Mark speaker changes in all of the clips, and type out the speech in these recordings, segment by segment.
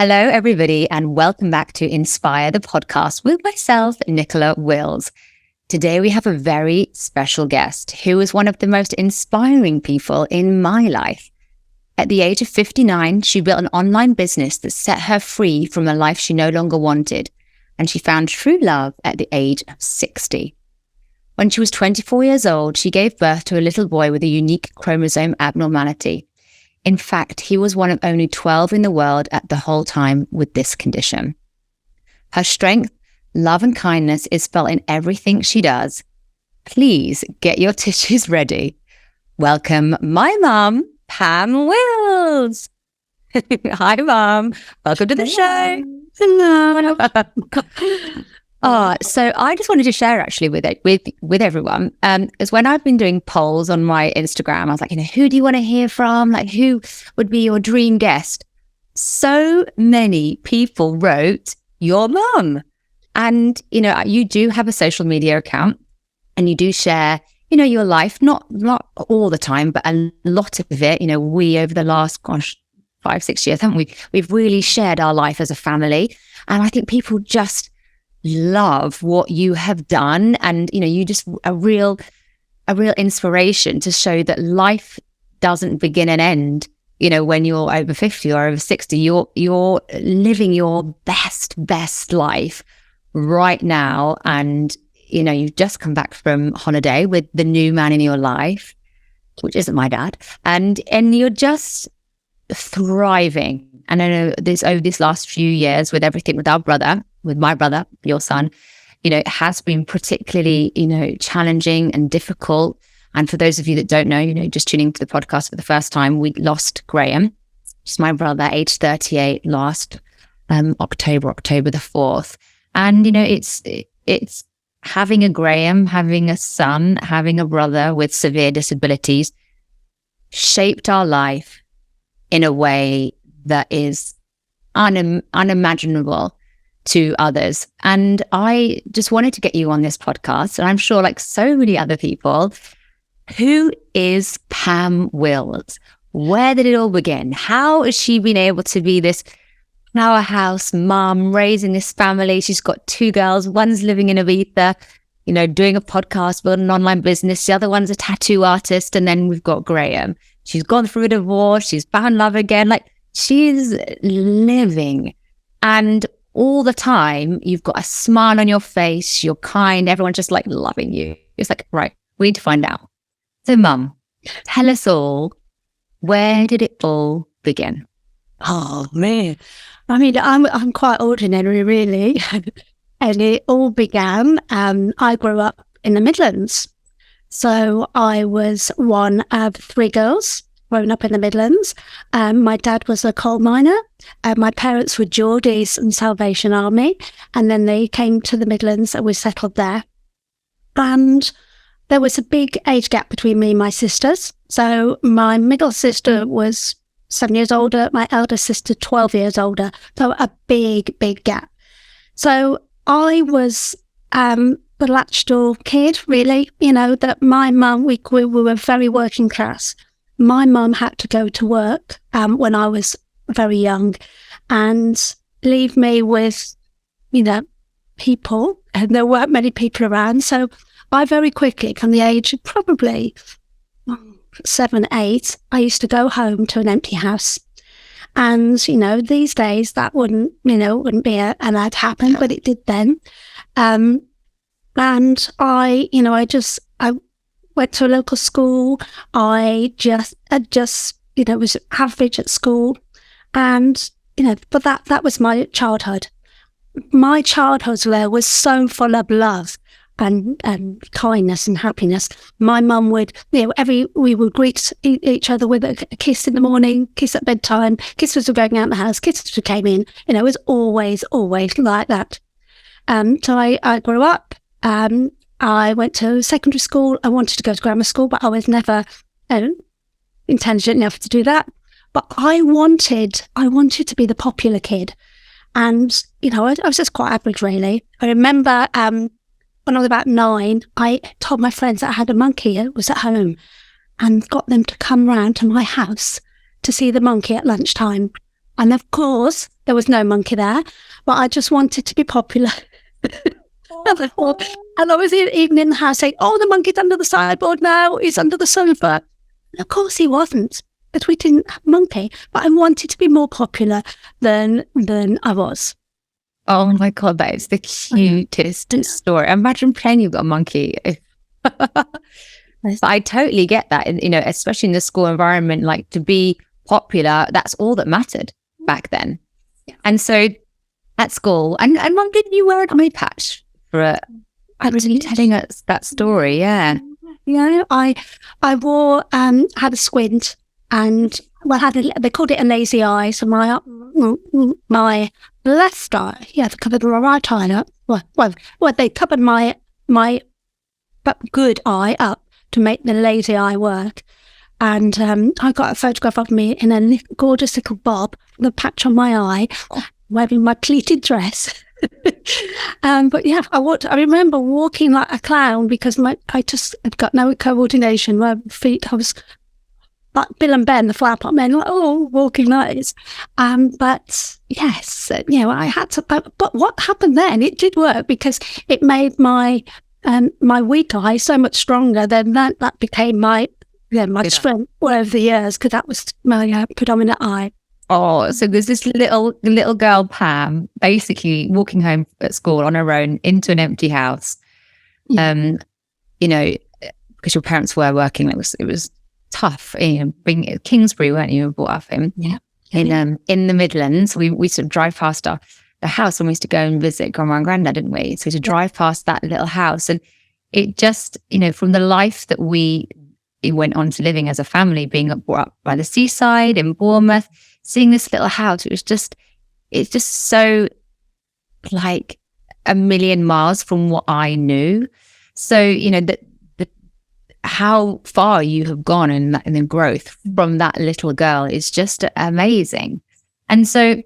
Speaker 1: Hello, everybody, and welcome back to Inspire the Podcast with myself, Nicola Wills. Today, we have a very special guest who is one of the most inspiring people in my life. At the age of 59, she built an online business that set her free from a life she no longer wanted, and she found true love at the age of 60. When she was 24 years old, she gave birth to a little boy with a unique chromosome abnormality. In fact, he was one of only 12 in the world at the whole time with this condition. Her strength, love and kindness is felt in everything she does. Please get your tissues ready. Welcome my mum, Pam Wills. Hi, Mum. Welcome to the show.
Speaker 2: Hello.
Speaker 1: So I just wanted to share actually with everyone, is when I've been doing polls on my Instagram, I was like, who do you want to hear from? Like, who would be your dream guest? So many people wrote your mum. And, you do have a social media account and you do share, your life, not all the time, but a lot of it. We over the last, 5-6 years, haven't we? We've really shared our life as a family. And I think people just love what you have done, and you just a real inspiration to show that life doesn't begin and end when you're over 50 or over 60. You're living your best life right now, and you've just come back from holiday with the new man in your life, which isn't my dad, and you're just thriving. And I know over this last few years with everything with my brother, your son, it has been particularly, challenging and difficult. And for those of you that don't know, just tuning into the podcast for the first time, we lost Graeme, just my brother, age 38, last October the 4th. And, it's having a Graeme, having a son, having a brother with severe disabilities shaped our life in a way that is unimaginable to others. And I just wanted to get you on this podcast, and I'm sure like so many other people, who is Pam Wills? Where did it all begin? How has she been able to be this powerhouse mom, raising this family? She's got 2 girls, one's living in Ibiza, doing a podcast, building an online business. The other one's a tattoo artist. And then we've got Graeme. She's gone through a divorce. She's found love again. Like, she's living. And all the time, you've got a smile on your face. You're kind. Everyone's just like loving you. It's like, right, we need to find out. So, Mum, tell us all, where did it all begin?
Speaker 2: Oh, man. I mean, I'm quite ordinary, really. And it all began, I grew up in the Midlands. So I was one of 3 girls growing up in the Midlands. My dad was a coal miner. My parents were Geordies in Salvation Army. And then they came to the Midlands and we settled there. And there was a big age gap between me and my sisters. So my middle sister was 7 years older, my elder sister 12 years older. So a big gap. So I was the latchdoor kid, really, that my mum, we were very working class. My mum had to go to work when I was very young and leave me with, people, and there weren't many people around. So I very quickly, from the age of probably 7, 8, I used to go home to an empty house. And, these days that wouldn't be allowed to happen, but it did then. And I went to a local school. I just was average at school. And, but that was my childhood. My childhood there was so full of love and kindness and happiness. My mum would, we would greet each other with a kiss in the morning, kiss at bedtime, kiss as we were going out the house, kiss as we came in. It was always like that. So I grew up. I went to secondary school. I wanted to go to grammar school, but I was never intelligent enough to do that. But I wanted to be the popular kid. And, I was just quite average, really. I remember when I was about 9, I told my friends that I had a monkey that was at home and got them to come round to my house to see the monkey at lunchtime. And of course, there was no monkey there, but I just wanted to be popular. And I was even in the house saying, oh, the monkey's under the sideboard now, he's under the sofa. And of course he wasn't, because we didn't have a monkey, but I wanted to be more popular than I was.
Speaker 1: Oh my God, that is the cutest story. Imagine playing you've got a monkey. I totally get that. And, especially in the school environment, like to be popular, that's all that mattered back then. Yeah. And so at school, and Mum, didn't you wear an eye patch for it? Actually telling us that story, yeah.
Speaker 2: Yeah, I wore, had a squint and, they called it a lazy eye. So my left eye, they covered my right eye up. Well, they covered my good eye up to make the lazy eye work. And I got a photograph of me in a gorgeous little bob, the patch on my eye, wearing my pleated dress. But yeah, I remember walking like a clown because I just had got no coordination. My feet, I was like Bill and Ben, the Flower Pot Men, like, walking like this. But yes, I had to. But what happened then? It did work because it made my weak eye so much stronger. Then that became my strength over the years, because that was my predominant eye.
Speaker 1: Oh, so there's this little girl, Pam, basically walking home at school on her own into an empty house. Because your parents were working, it was tough. Being at Kingsbury, weren't you? Brought up in in the Midlands. We sort of drive past the house when we used to go and visit Grandma and Granddad, didn't we? So to drive past that little house, and it just, from the life that we went on to living as a family, being brought up by the seaside in Bournemouth. Seeing this little house, it's just so like a million miles from what I knew. So, how far you have gone in the growth from that little girl is just amazing. And so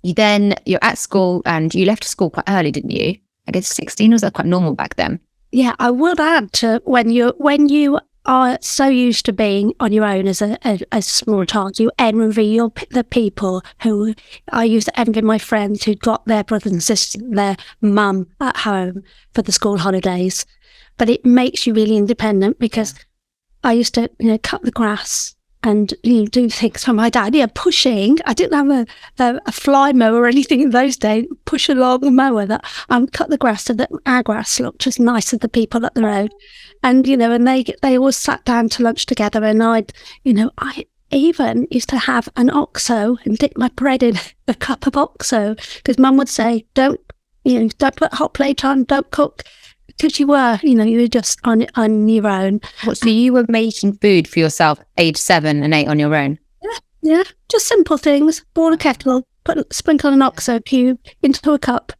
Speaker 1: you're at school, and you left school quite early, didn't you? I guess 16, was that quite normal back then?
Speaker 2: Yeah, I would add to when you are so used to being on your own as a small child, you envy the people who, I used to envy my friends who got their brothers and sisters, their mum at home for the school holidays. But it makes you really independent, because I used to, cut the grass and do things for my dad. Pushing. I didn't have a fly mower or anything in those days. Push along the mower that cut the grass so that our grass looked just nice as the people up the road. And and they always sat down to lunch together. And I even used to have an OXO and dip my bread in a cup of OXO, because Mum would say, don't put hot plate on, don't cook. Because you were just on your own.
Speaker 1: So you were making food for yourself age 7 and 8 on your own?
Speaker 2: Yeah, just simple things. Boil a kettle, sprinkle an OXO cube into a cup,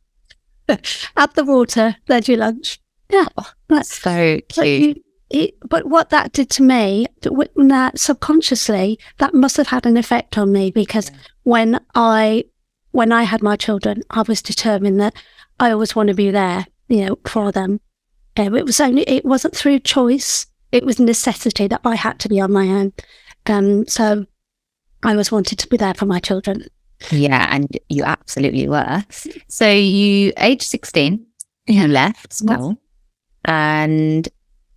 Speaker 2: add the water, there's your lunch. Yeah,
Speaker 1: that's so cute.
Speaker 2: But what that did to me, that subconsciously, that must have had an effect on me, because when I had my children, I was determined that I always want to be there, for them. It wasn't through choice. It was necessity that I had to be on my own. So I always wanted to be there for my children.
Speaker 1: Yeah, and you absolutely were. So you, age 16, you left school. And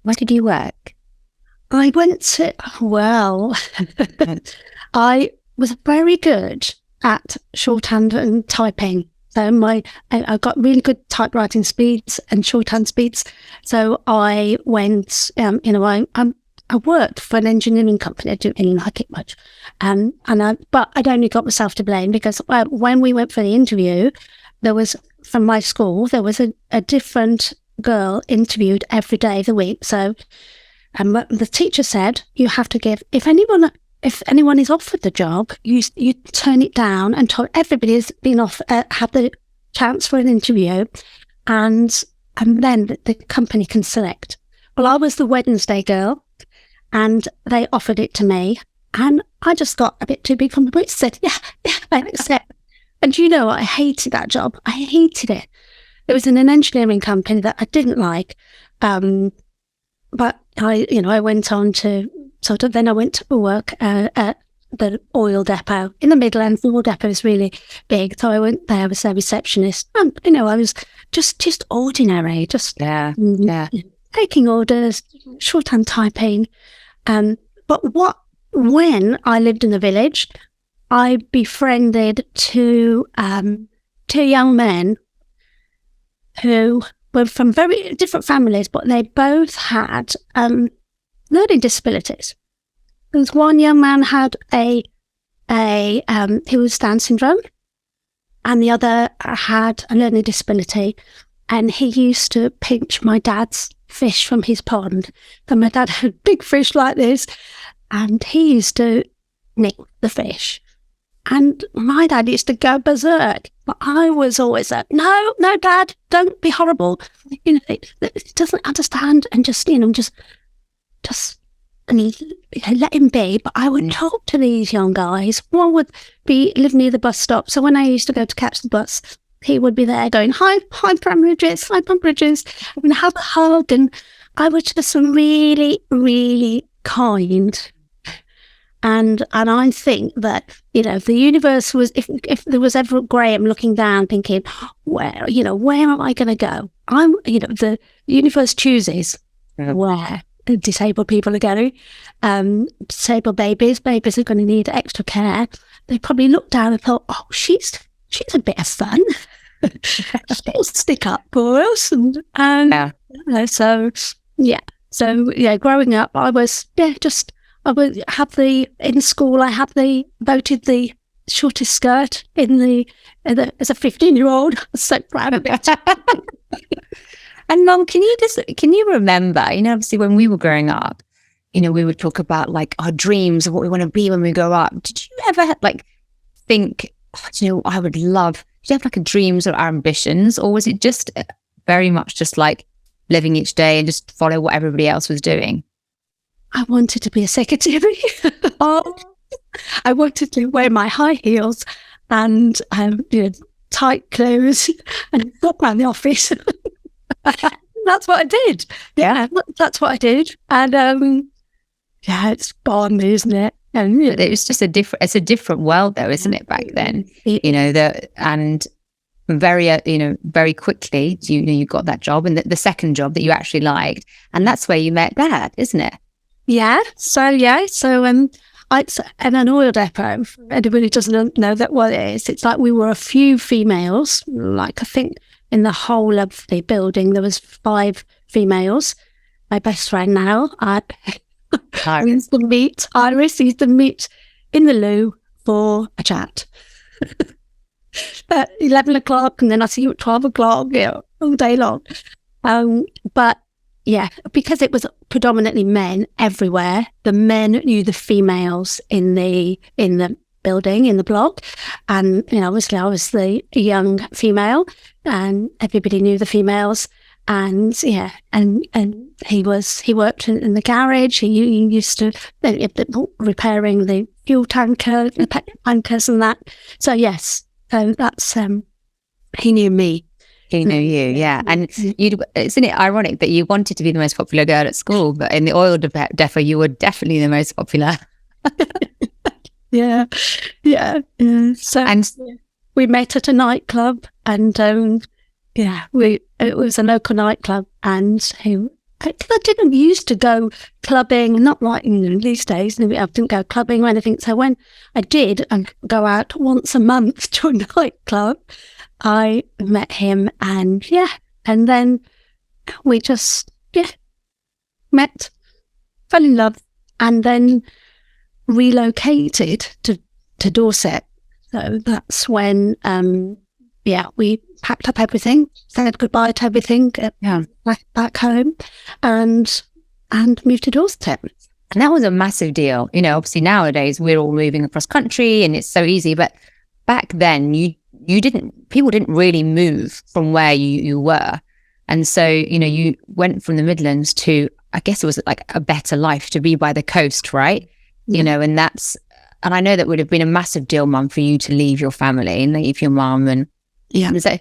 Speaker 1: where did you work?
Speaker 2: I went to, I was very good at shorthand and typing. So I got really good typewriting speeds and shorthand speeds. So I went, I worked for an engineering company. I didn't really like it much. But I'd only got myself to blame, because when we went for the interview, from my school, there was a different girl interviewed every day of the week. So the teacher said, you have to give, if anyone is offered the job, you turn it down until everybody has been had the chance for an interview, and then the company can select. Well, I was the Wednesday girl, and they offered it to me, and I just got a bit too big for my boots. Said, yeah, I accept. And I hated that job. I hated it. It was in an engineering company that I didn't like, but I went on to then I went to work at the oil depot in the Midlands. The oil depot is really big, so I went there as a receptionist, and I was just ordinary, just taking orders, shorthand typing. But when I lived in the village, I befriended two young men who were from very different families, but they both had learning disabilities. There was one young man had he was Down syndrome, and the other had a learning disability, and he used to pinch my dad's fish from his pond. And my dad had big fish like this, and he used to nick the fish. And my dad used to go berserk, but I was always like, no, Dad, don't be horrible. It doesn't understand, and just let him be. But I would talk to these young guys. One would live near the bus stop, so when I used to go to catch the bus, he would be there going, hi Pam Bridges, I'm going to have a hug, and I was just really, really kind. And I think that, if the universe was, if there was ever Graeme looking down thinking, where am I going to go? The universe chooses where disabled people are going. Disabled babies are going to need extra care. They probably looked down and thought, oh, she's a bit of fun. She'll stick up for us. So growing up, I was, in school, I voted the shortest skirt as a 15-year-old. I was so proud of it.
Speaker 1: And Mum, can you remember, obviously when we were growing up, we would talk about like our dreams of what we want to be when we grow up. Did you ever think, I would love, did you have like a dreams or ambitions, or was it just very much just like living each day and just follow what everybody else was doing?
Speaker 2: I wanted to be a secretary. I wanted to wear my high heels and tight clothes and walk around the office. That's what I did. Yeah, that's what I did. And it's fun, isn't it? And
Speaker 1: it was just it's a different world though, isn't it, back then? And very quickly, you got that job, and the second job that you actually liked, and that's where you met Dad, isn't it?
Speaker 2: So it's in an oil depot. Anybody doesn't know that what it is, it's like we were a few females, like I think in the whole of the building there was 5 females. My best friend now, we used to meet Iris, used to meet in the loo for a chat at 11 o'clock, and then I see you at 12 o'clock, all day long. But yeah, because it was predominantly men everywhere, the men knew the females in the building, in the block. And, obviously I was the young female and everybody knew the females. And and he worked in the garage. He used to repairing the fuel tanker, the petrol tankers and that. So yes, that's, he knew me.
Speaker 1: He knew you, yeah. And isn't it ironic that you wanted to be the most popular girl at school, but in the oil depot, you were definitely the most popular.
Speaker 2: Yeah. So we met at a nightclub, and it was a local nightclub, and I didn't used to go clubbing, not like these days. I didn't go clubbing or anything. So when I did go out once a month to a nightclub, I met him, and then we just met, fell in love, and then relocated to Dorset. So that's when we packed up everything, said goodbye to everything, back home, and moved to Dorset.
Speaker 1: And that was a massive deal. Obviously nowadays we're all moving across country and it's so easy, but back then people didn't really move from where you were. And so, you went from the Midlands to, I guess it was like a better life, to be by the coast, right?
Speaker 2: Yeah.
Speaker 1: And I know that would have been a massive deal, Mum, for you to leave your family and leave your mum. And so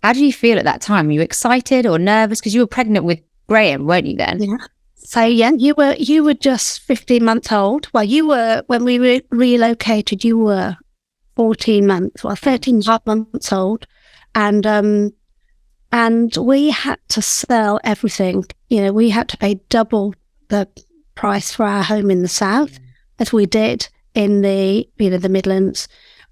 Speaker 1: how did you feel at that time? Were you excited or nervous? Because you were pregnant with Graeme, weren't you then?
Speaker 2: Yeah. So yeah, you were just 15 months old. Well, you were when we relocated. You were 14 months, well, 13 and a half months old, and we had to sell everything. We had to pay double the price for our home in the south as we did in the the Midlands.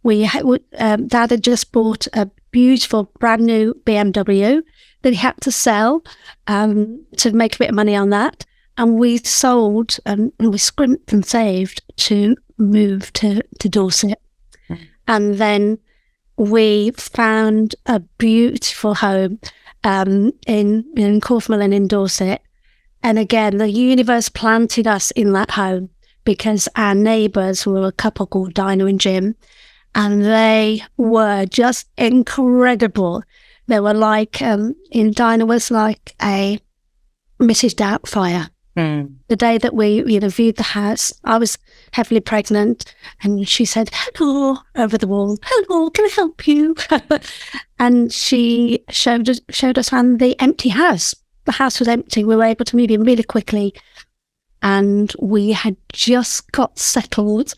Speaker 2: Dad had just bought a beautiful brand new BMW that he had to sell to make a bit of money on that. And we sold and we scrimped and saved to move to Dorset. And then we found a beautiful home in Corfmill and in Dorset. And again, the universe planted us in that home because our neighbours were a couple called Dinah and Jim. And they were just incredible. They were like, Dinah was like a Mrs. Doubtfire. The day that we, viewed the house, I was heavily pregnant, and she said, "Hello," over the wall. "Hello, can I help you?" And she showed us around the empty house. The house was empty. We were able to move in really quickly, and we had just got settled.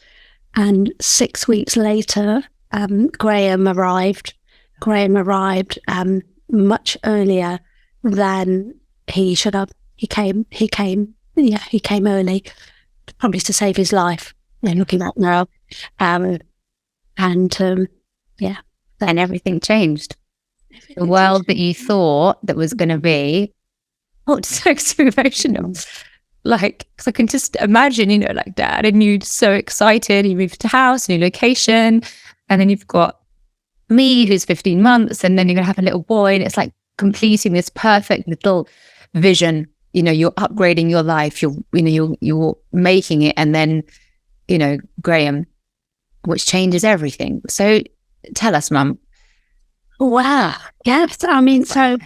Speaker 2: And 6 weeks later, Graeme arrived. Graeme arrived much earlier than he should have. He came early, probably to save his life. Looking back now, and
Speaker 1: everything changed. The world that you thought that was going to be, so emotional. Like, because I can just imagine, like Dad and you so excited. You moved to house, new location, and then you've got me who's 15 months, and then you're gonna have a little boy, and it's like completing this perfect little vision. You're upgrading your life. You're making it, and then Graeme, which changes everything. So tell us, Mum.
Speaker 2: Wow. Yes. I mean, so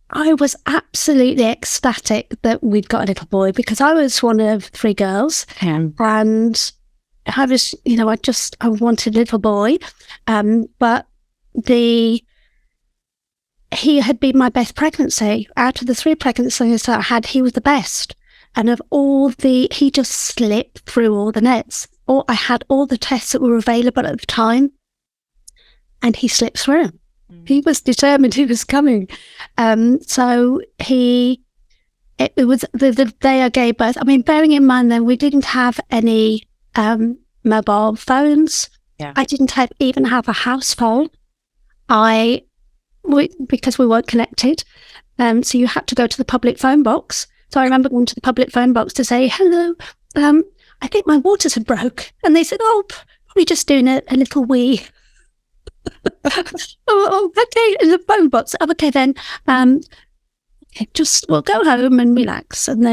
Speaker 2: I was absolutely ecstatic that we'd got a little boy because I was one of 3 girls, and I was, I wanted a little boy, but he had been my best pregnancy. Out of the 3 pregnancies that I had, he was the best. And of he just slipped through all the nets. I had all the tests that were available at the time, and he slipped through. He was determined he was coming. So it was the day I gave birth. I mean, bearing in mind then we didn't have any mobile phones.
Speaker 1: Yeah.
Speaker 2: I didn't even have a house phone. Because we weren't connected. So you had to go to the public phone box. So I remember going to the public phone box to say, "Hello, I think my waters had broke." And they said, "Oh, probably just doing a little wee." Okay, in the phone box. Okay, then, we'll go home and relax. And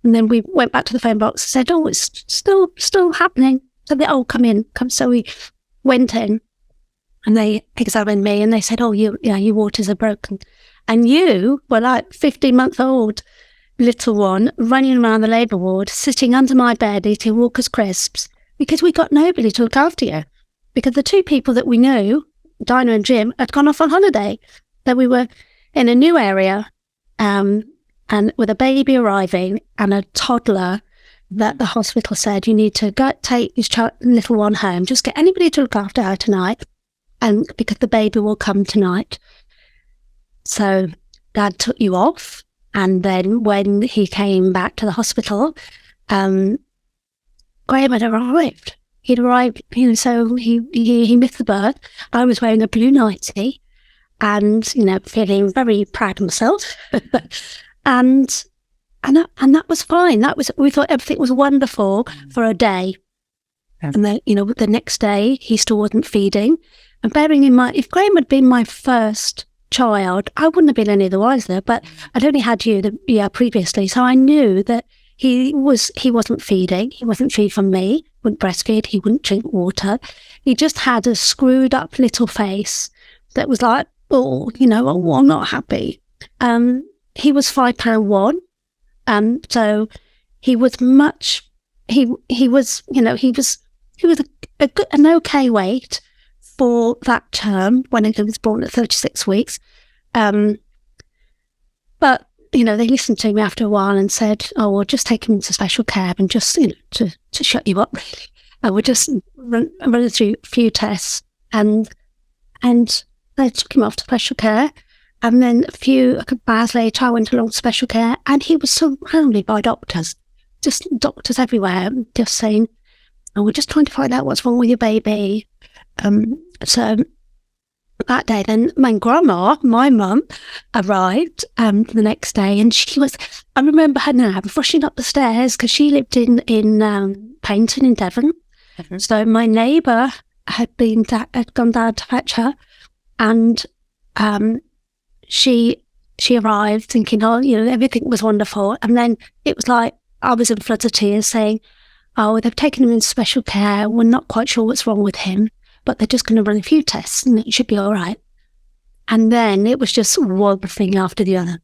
Speaker 2: then we went back to the phone box and said, "Oh, it's still happening." So they, come in. So we went in. And they examined me and they said, "Oh, your waters are broken." And you were like 15-month-old little one running around the labour ward, sitting under my bed eating Walker's crisps because we got nobody to look after you. Because the 2 people that we knew, Dinah and Jim, had gone off on holiday. That we were in a new area and with a baby arriving and a toddler that the hospital said, "You need to go take this little one home. Just get anybody to look after her tonight. And because the baby will come tonight." So Dad took you off. And then when he came back to the hospital, Graeme had arrived. He'd arrived, so he missed the birth. I was wearing a blue nightie and, feeling very proud of myself. and that was fine. We thought everything was wonderful for a day. Yeah. And then, the next day he still wasn't feeding. And bearing in mind, if Graeme had been my first child, I wouldn't have been any the wiser, but I'd only had you the year previously. So I knew that he wasn't feeding. He wasn't feeding from me, wouldn't breastfeed, he wouldn't drink water. He just had a screwed up little face that was like, "Oh, I'm not happy." He was £5.1. So he was an okay weight for that term when he was born at 36 weeks. But they listened to me after a while and said, "Oh, we'll just take him into special care and just, to shut you up, really. And we'll just run through a few tests." And they took him off to special care. And then a couple of hours later, I went along to special care, and he was surrounded by doctors, just doctors everywhere, just saying, "Oh, we're just trying to find out what's wrong with your baby." So that day, then my grandma, my mum, arrived the next day, and I remember her now rushing up the stairs because she lived in Paynton in Devon. Mm-hmm. So my neighbour had gone down to fetch her, and she arrived thinking, "Oh, everything was wonderful." And then it was like I was in floods of tears saying, "Oh, they've taken him into special care. We're not quite sure what's wrong with him, but they're just going to run a few tests and it should be all right." And then it was just one thing after the other.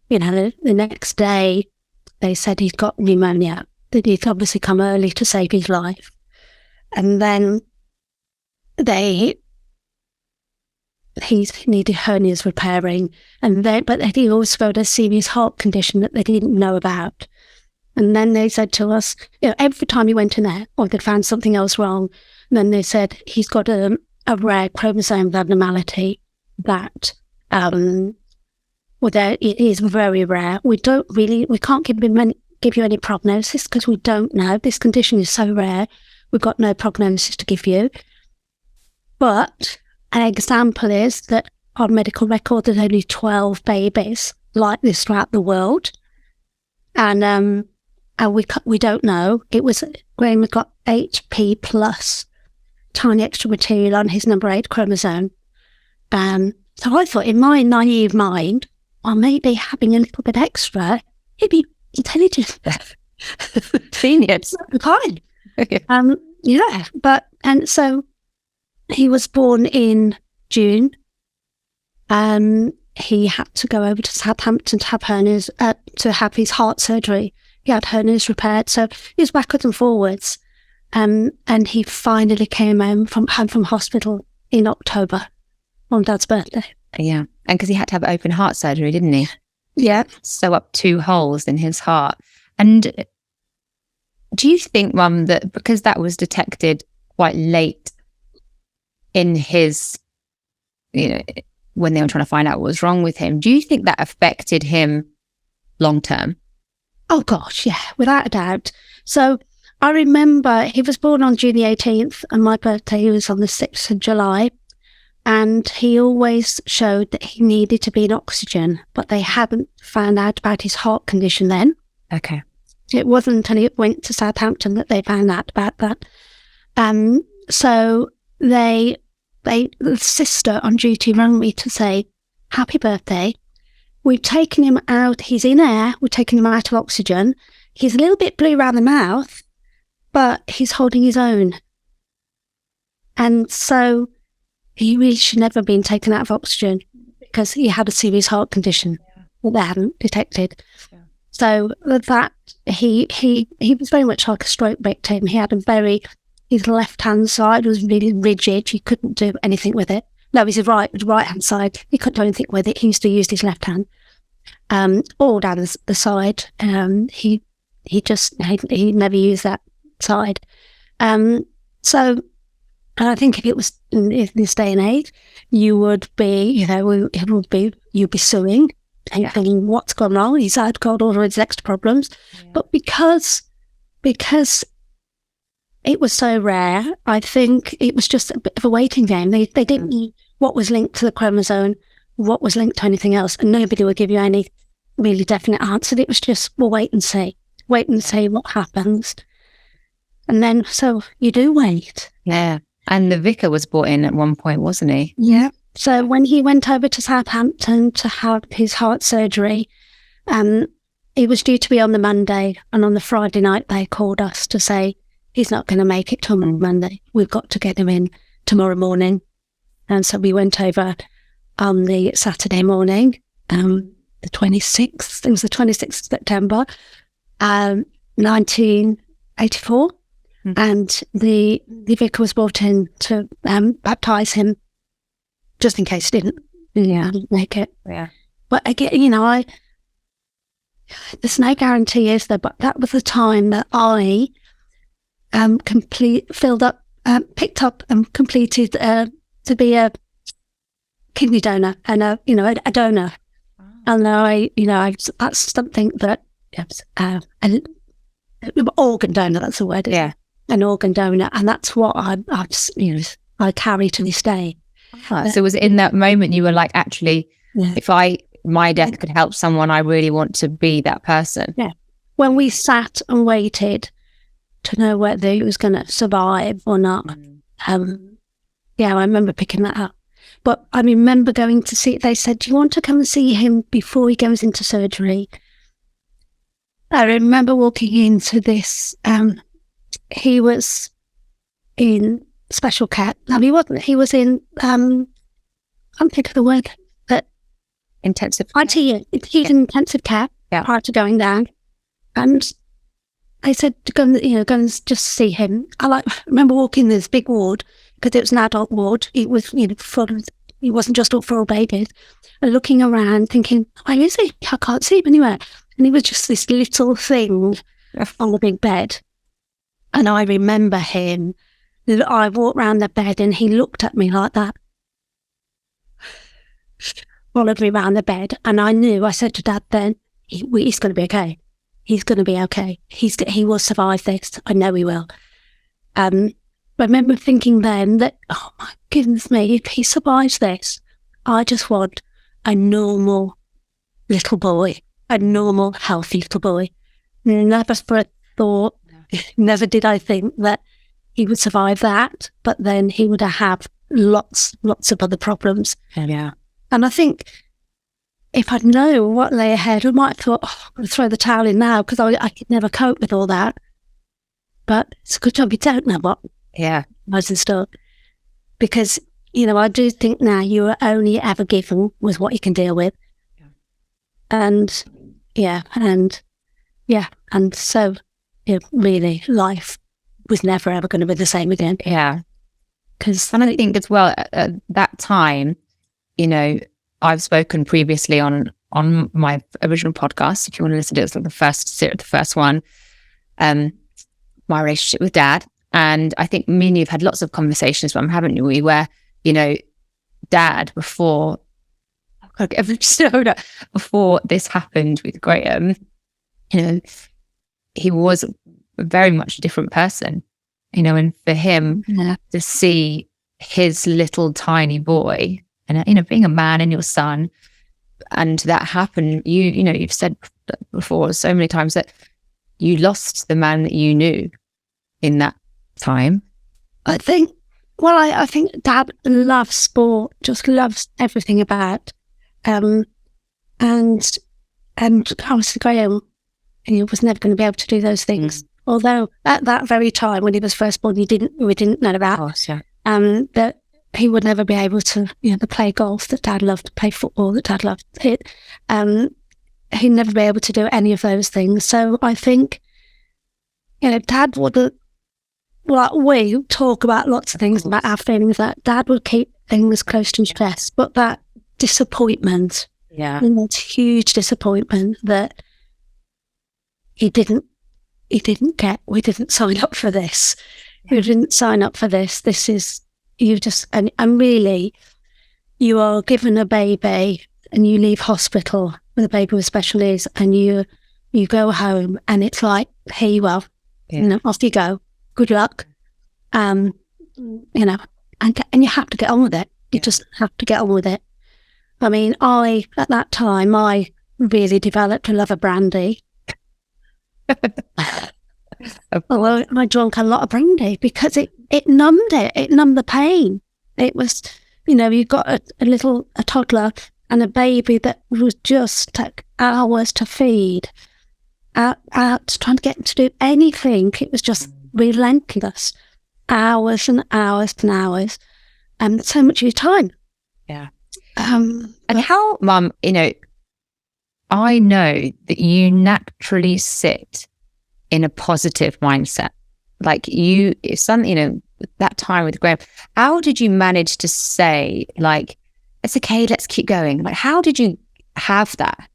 Speaker 2: The next day they said he'd got pneumonia, that he'd obviously come early to save his life. And then he needed hernias repairing, but he also got a serious heart condition that they didn't know about. And then they said to us, every time he went in there, or they found something else wrong, and then they said he's got a rare chromosome abnormality that it is very rare. We can't give you any prognosis because we don't know. This condition is so rare, we've got no prognosis to give you. But an example is that on medical record, there's only 12 babies like this throughout the world. And we don't know. Graeme had got HP plus tiny extra material on his number 8 chromosome. So I thought, in my naive mind, maybe having a little bit extra, he'd be intelligent.
Speaker 1: Genius.
Speaker 2: Fine. And so he was born in June. He had to go over to Southampton to have hernias, to have his heart surgery. He had hernias repaired, so he was backwards and forwards. And he finally came home from hospital in October on Dad's birthday.
Speaker 1: Yeah, and because he had to have open heart surgery, didn't he?
Speaker 2: Yeah.
Speaker 1: Sew up 2 holes in his heart. And do you think, Mum, that because that was detected quite late in his, when they were trying to find out what was wrong with him, do you think that affected him long term?
Speaker 2: Oh gosh, yeah, without a doubt. So I remember he was born on June the 18th and my birthday was on the 6th of July. And he always showed that he needed to be in oxygen, but they hadn't found out about his heart condition then.
Speaker 1: Okay.
Speaker 2: It wasn't until he went to Southampton that they found out about that. So the sister on duty rang me to say, "Happy birthday. We've taken him out. He's in air. We've taken him out of oxygen. He's a little bit blue around the mouth, but he's holding his own." And so he really should never have been taken out of oxygen because he had a serious heart condition that they hadn't detected. Yeah. So that he was very much like a stroke victim. He had his left-hand side was really rigid. He couldn't do anything with it. No, his right-hand side. He couldn't do anything with it. He used to use his left hand. All down the side. He never used that side. So I think if it was in this day and age, you would be, you'd be suing and thinking, what's gone wrong? He's had got all of his extra problems. Yeah. But because it was so rare, I think it was just a bit of a waiting game. They didn't know what was linked to the chromosome, what was linked to anything else, and nobody would give you any really definite answer. It was just, we'll wait and see what happens. And then, so you do wait.
Speaker 1: Yeah. And the vicar was brought in at one point, wasn't he?
Speaker 2: Yeah. So when he went over to Southampton to have his heart surgery, he was due to be on the Monday, and on the Friday night they called us to say he's not going to make it till Monday. We've got to get him in tomorrow morning. And so we went over on the Saturday morning, the 26th. It was the 26th of September, 1984. And the vicar was brought in to baptise him, just in case he didn't make it.
Speaker 1: Yeah.
Speaker 2: But again, there's no guarantee, is there? But that was the time that I picked up and completed to be a kidney donor and a donor. And that's something that an organ donor. That's the word.
Speaker 1: Yeah,
Speaker 2: an organ donor, and that's what I carry to this day.
Speaker 1: So was it in that moment you were like, actually, if my death could help someone, I really want to be that person?
Speaker 2: Yeah. When we sat and waited to know whether he was going to survive or not, I remember picking that up. But I remember going to see, they said, do you want to come and see him before he goes into surgery? I remember walking into this, he was in special care. No, he wasn't. He was in, I can't think of the word, but
Speaker 1: intensive
Speaker 2: ITU. He's in intensive care prior to going down. And I said to go and just see him. I remember walking in this big ward, because it was an adult ward. It was, it wasn't just all for all babies. And looking around thinking, where is he? I can't see him anywhere. And he was just this little thing on the big bed. And I remember him, I walked round the bed and he looked at me like that. Followed me round the bed. And I knew, I said to Dad then, he's going to be okay. He's going to be okay. He will survive this. I know he will. I remember thinking then that, oh my goodness me, if he survives this, I just want a normal little boy, a normal, healthy little boy. Never for a thought, never did I think that he would survive that, but then he would have lots of other problems.
Speaker 1: Yeah.
Speaker 2: And I think if I'd known what lay ahead, I might have thought, I'm going to throw the towel in now, because I could never cope with all that. But it's a good job you don't know what.
Speaker 1: Yeah.
Speaker 2: Most of stuff. Because, I do think now you are only ever given with what you can deal with.
Speaker 1: Yeah.
Speaker 2: And so really life was never ever going to be the same again.
Speaker 1: Yeah. And I think as well, at that time, I've spoken previously on my original podcast, if you want to listen to it, it's like the first one, my relationship with Dad. And I think me and you've had lots of conversations with him, haven't we, where, Dad, before this happened with Graeme, he was very much a different person, and for him to see his little tiny boy and, being a man and your son, and that happened, you've said before so many times that you lost the man that you knew in that time.
Speaker 2: I think Dad loves sport, just loves everything about, and obviously Graeme, he was never going to be able to do those things. Although at that very time when he was first born, we didn't know about. Of
Speaker 1: course, yeah.
Speaker 2: That he would never be able to, to play golf that Dad loved, to play football that Dad loved. He'd never be able to do any of those things. So I think, Dad would. Well, we talk about lots of things about our feelings, that Dad would keep things close to his chest, but that disappointment, that huge disappointment that he didn't get. We didn't sign up for this. We didn't sign up for this. This is, and really, you are given a baby and you leave hospital with a baby with special needs, and you go home and it's like, here you are, off you go. Good luck, and you have to get on with it. You just have to get on with it. I mean, at that time, I really developed a love of brandy. Well, I drank a lot of brandy because it numbed it. It numbed the pain. It was, you've got a toddler and a baby that was just took hours to feed, out trying to get him to do anything. It was just relentless, hours and hours and hours, and so much of your time.
Speaker 1: Yeah. And how, Mum, I know that you naturally sit in a positive mindset. Like it's something, that time with Graeme, how did you manage to say, like, it's okay, let's keep going? Like, how did you have that?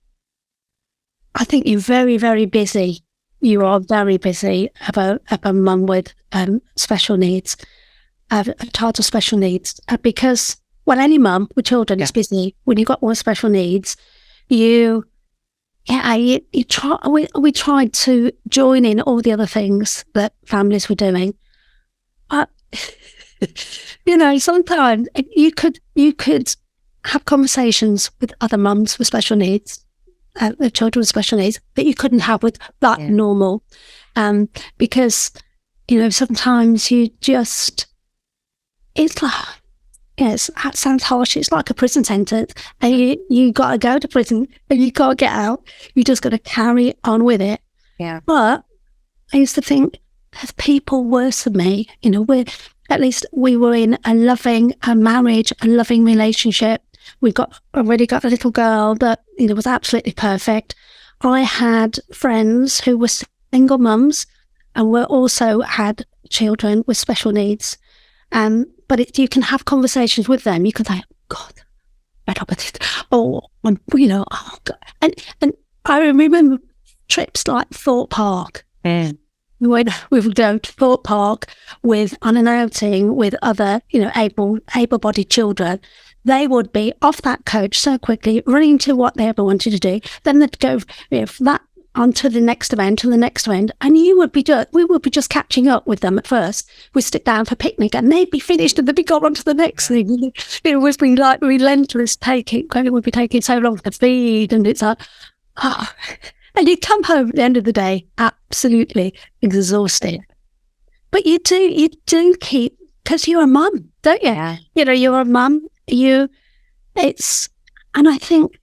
Speaker 2: I think you're very, very busy. You are very busy of a mum with special needs, a child with special needs, because any mum with children is busy. When you've got more special needs, you try. We tried to join in all the other things that families were doing, but sometimes you could have conversations with other mums with special needs, with children with special needs, that you couldn't have with that normal, because sometimes you just, it's like, yes, that sounds harsh. It's like a prison sentence, and you got to go to prison, and you can't get out. You just got to carry on with it.
Speaker 1: Yeah.
Speaker 2: But I used to think, there's people worse than me. At least we were in a loving marriage, a loving relationship. We already got a little girl that was absolutely perfect. I had friends who were single mums and were also had children with special needs. But you can have conversations with them. You can say, God, better with it. Oh, God. And I remember trips like Thorpe Park. We would go to Thorpe Park on an outing with other, able-bodied children. They would be off that coach so quickly, running to what they ever wanted to do. Then they'd go onto the next event and the next event, and we would be just catching up with them at first. We'd sit down for picnic, and they'd be finished, and they'd be gone on to the next thing. It was been like relentless it would be taking so long to feed, and it's like, and you come home at the end of the day absolutely exhausted. But you do keep, because you're a mum, don't you?
Speaker 1: Yeah.
Speaker 2: You're a mum. And I think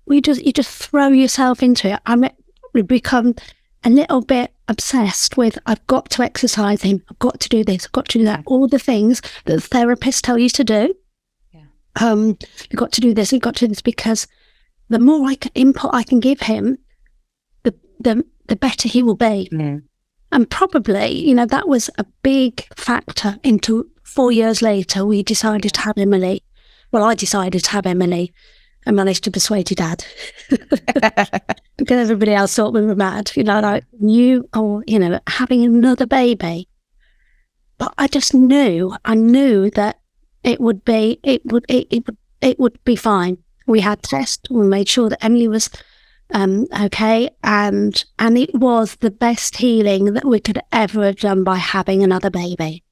Speaker 2: you just throw yourself into it. We become a little bit obsessed with, I've got to exercise him, I've got to do this, I've got to do that, all the things that the therapists tell you to do.
Speaker 1: Yeah.
Speaker 2: You've got to do this, you've got to do this, because the more input I can give him, the better he will be.
Speaker 1: Mm.
Speaker 2: And probably, that was a big factor into 4 years later, we decided to have Emily. Well, I decided to have Emily and managed to persuade your dad. Because everybody else thought we were mad, having another baby. But I just knew that it would be fine. We had tests, we made sure that Emily was okay, and it was the best healing that we could ever have done by having another baby,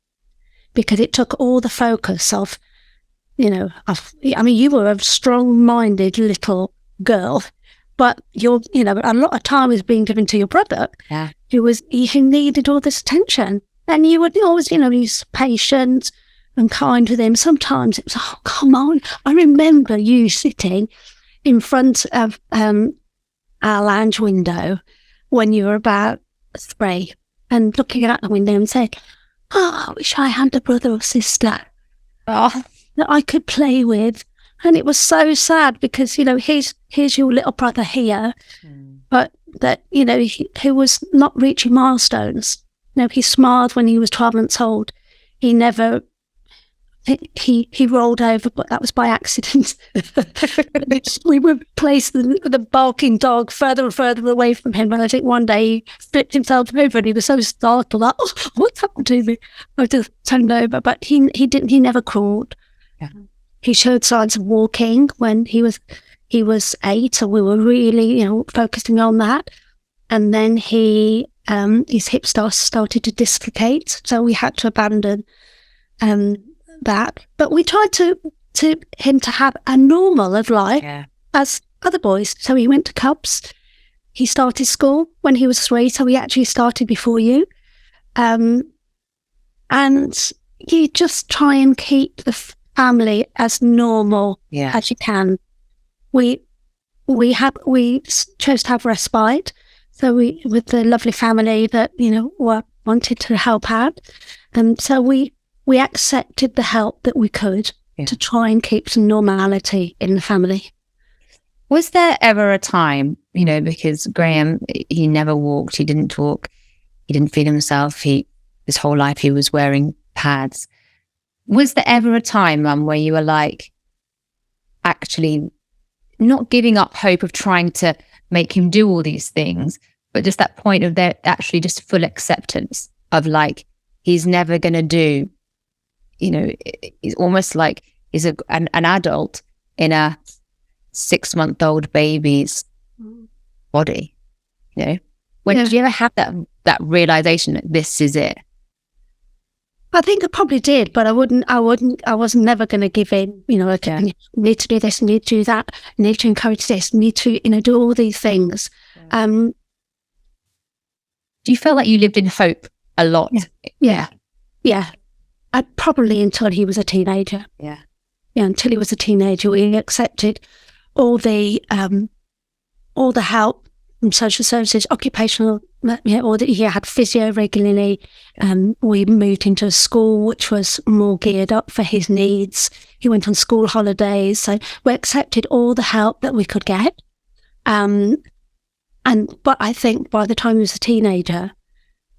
Speaker 2: because it took all the focus of, you were a strong-minded little girl, but a lot of time was being given to your brother, who needed all this attention, and you would always, be patient and kind with him. Sometimes it was, oh, come on. I remember you sitting in front of our lounge window when you were about 3 and looking out the window and saying, oh, I wish I had a brother or sister that I could play with. And it was so sad because, here's your little brother here, but that, who was not reaching milestones. He smiled when he was 12 months old. He never, he rolled over, but that was by accident. We would place the barking dog further and further away from him. And I think one day he flipped himself over and he was so startled, like, oh, what's happened to me? I just turned over, but he never crawled. Yeah. He showed signs of walking when he was 8, so we were really, focusing on that. And then his hip started to dislocate, so we had to abandon that. But we tried to him to have a normal of life as other boys. So he went to Cubs. He started school when he was 3, so he actually started before you. And you just try and keep the family as normal as you can. We chose to have respite, so with the lovely family that wanted to help out, and so we accepted the help that we could to try and keep some normality in the family.
Speaker 1: Was there ever a time, because Graeme, he never walked, he didn't talk, he didn't feed himself, his whole life he was wearing pads. Was there ever a time, Mum, where you were like, actually not giving up hope of trying to make him do all these things, but just that point of there actually just full acceptance of like, he's never going to do, it's almost like he's an adult in a 6-month-old baby's body, When did you ever have that realization that this is it?
Speaker 2: I think I probably did, but I was never going to give in, okay, you need to do this, you need to do that, you need to encourage this, you need to, do all these things.
Speaker 1: Do you feel like you lived in hope a lot?
Speaker 2: Yeah. Probably until he was a teenager.
Speaker 1: Yeah,
Speaker 2: until he was a teenager, we accepted all the help from social services, occupational, he had physio regularly. We moved into a school which was more geared up for his needs. He went on school holidays. So we accepted all the help that we could get. But I think by the time he was a teenager,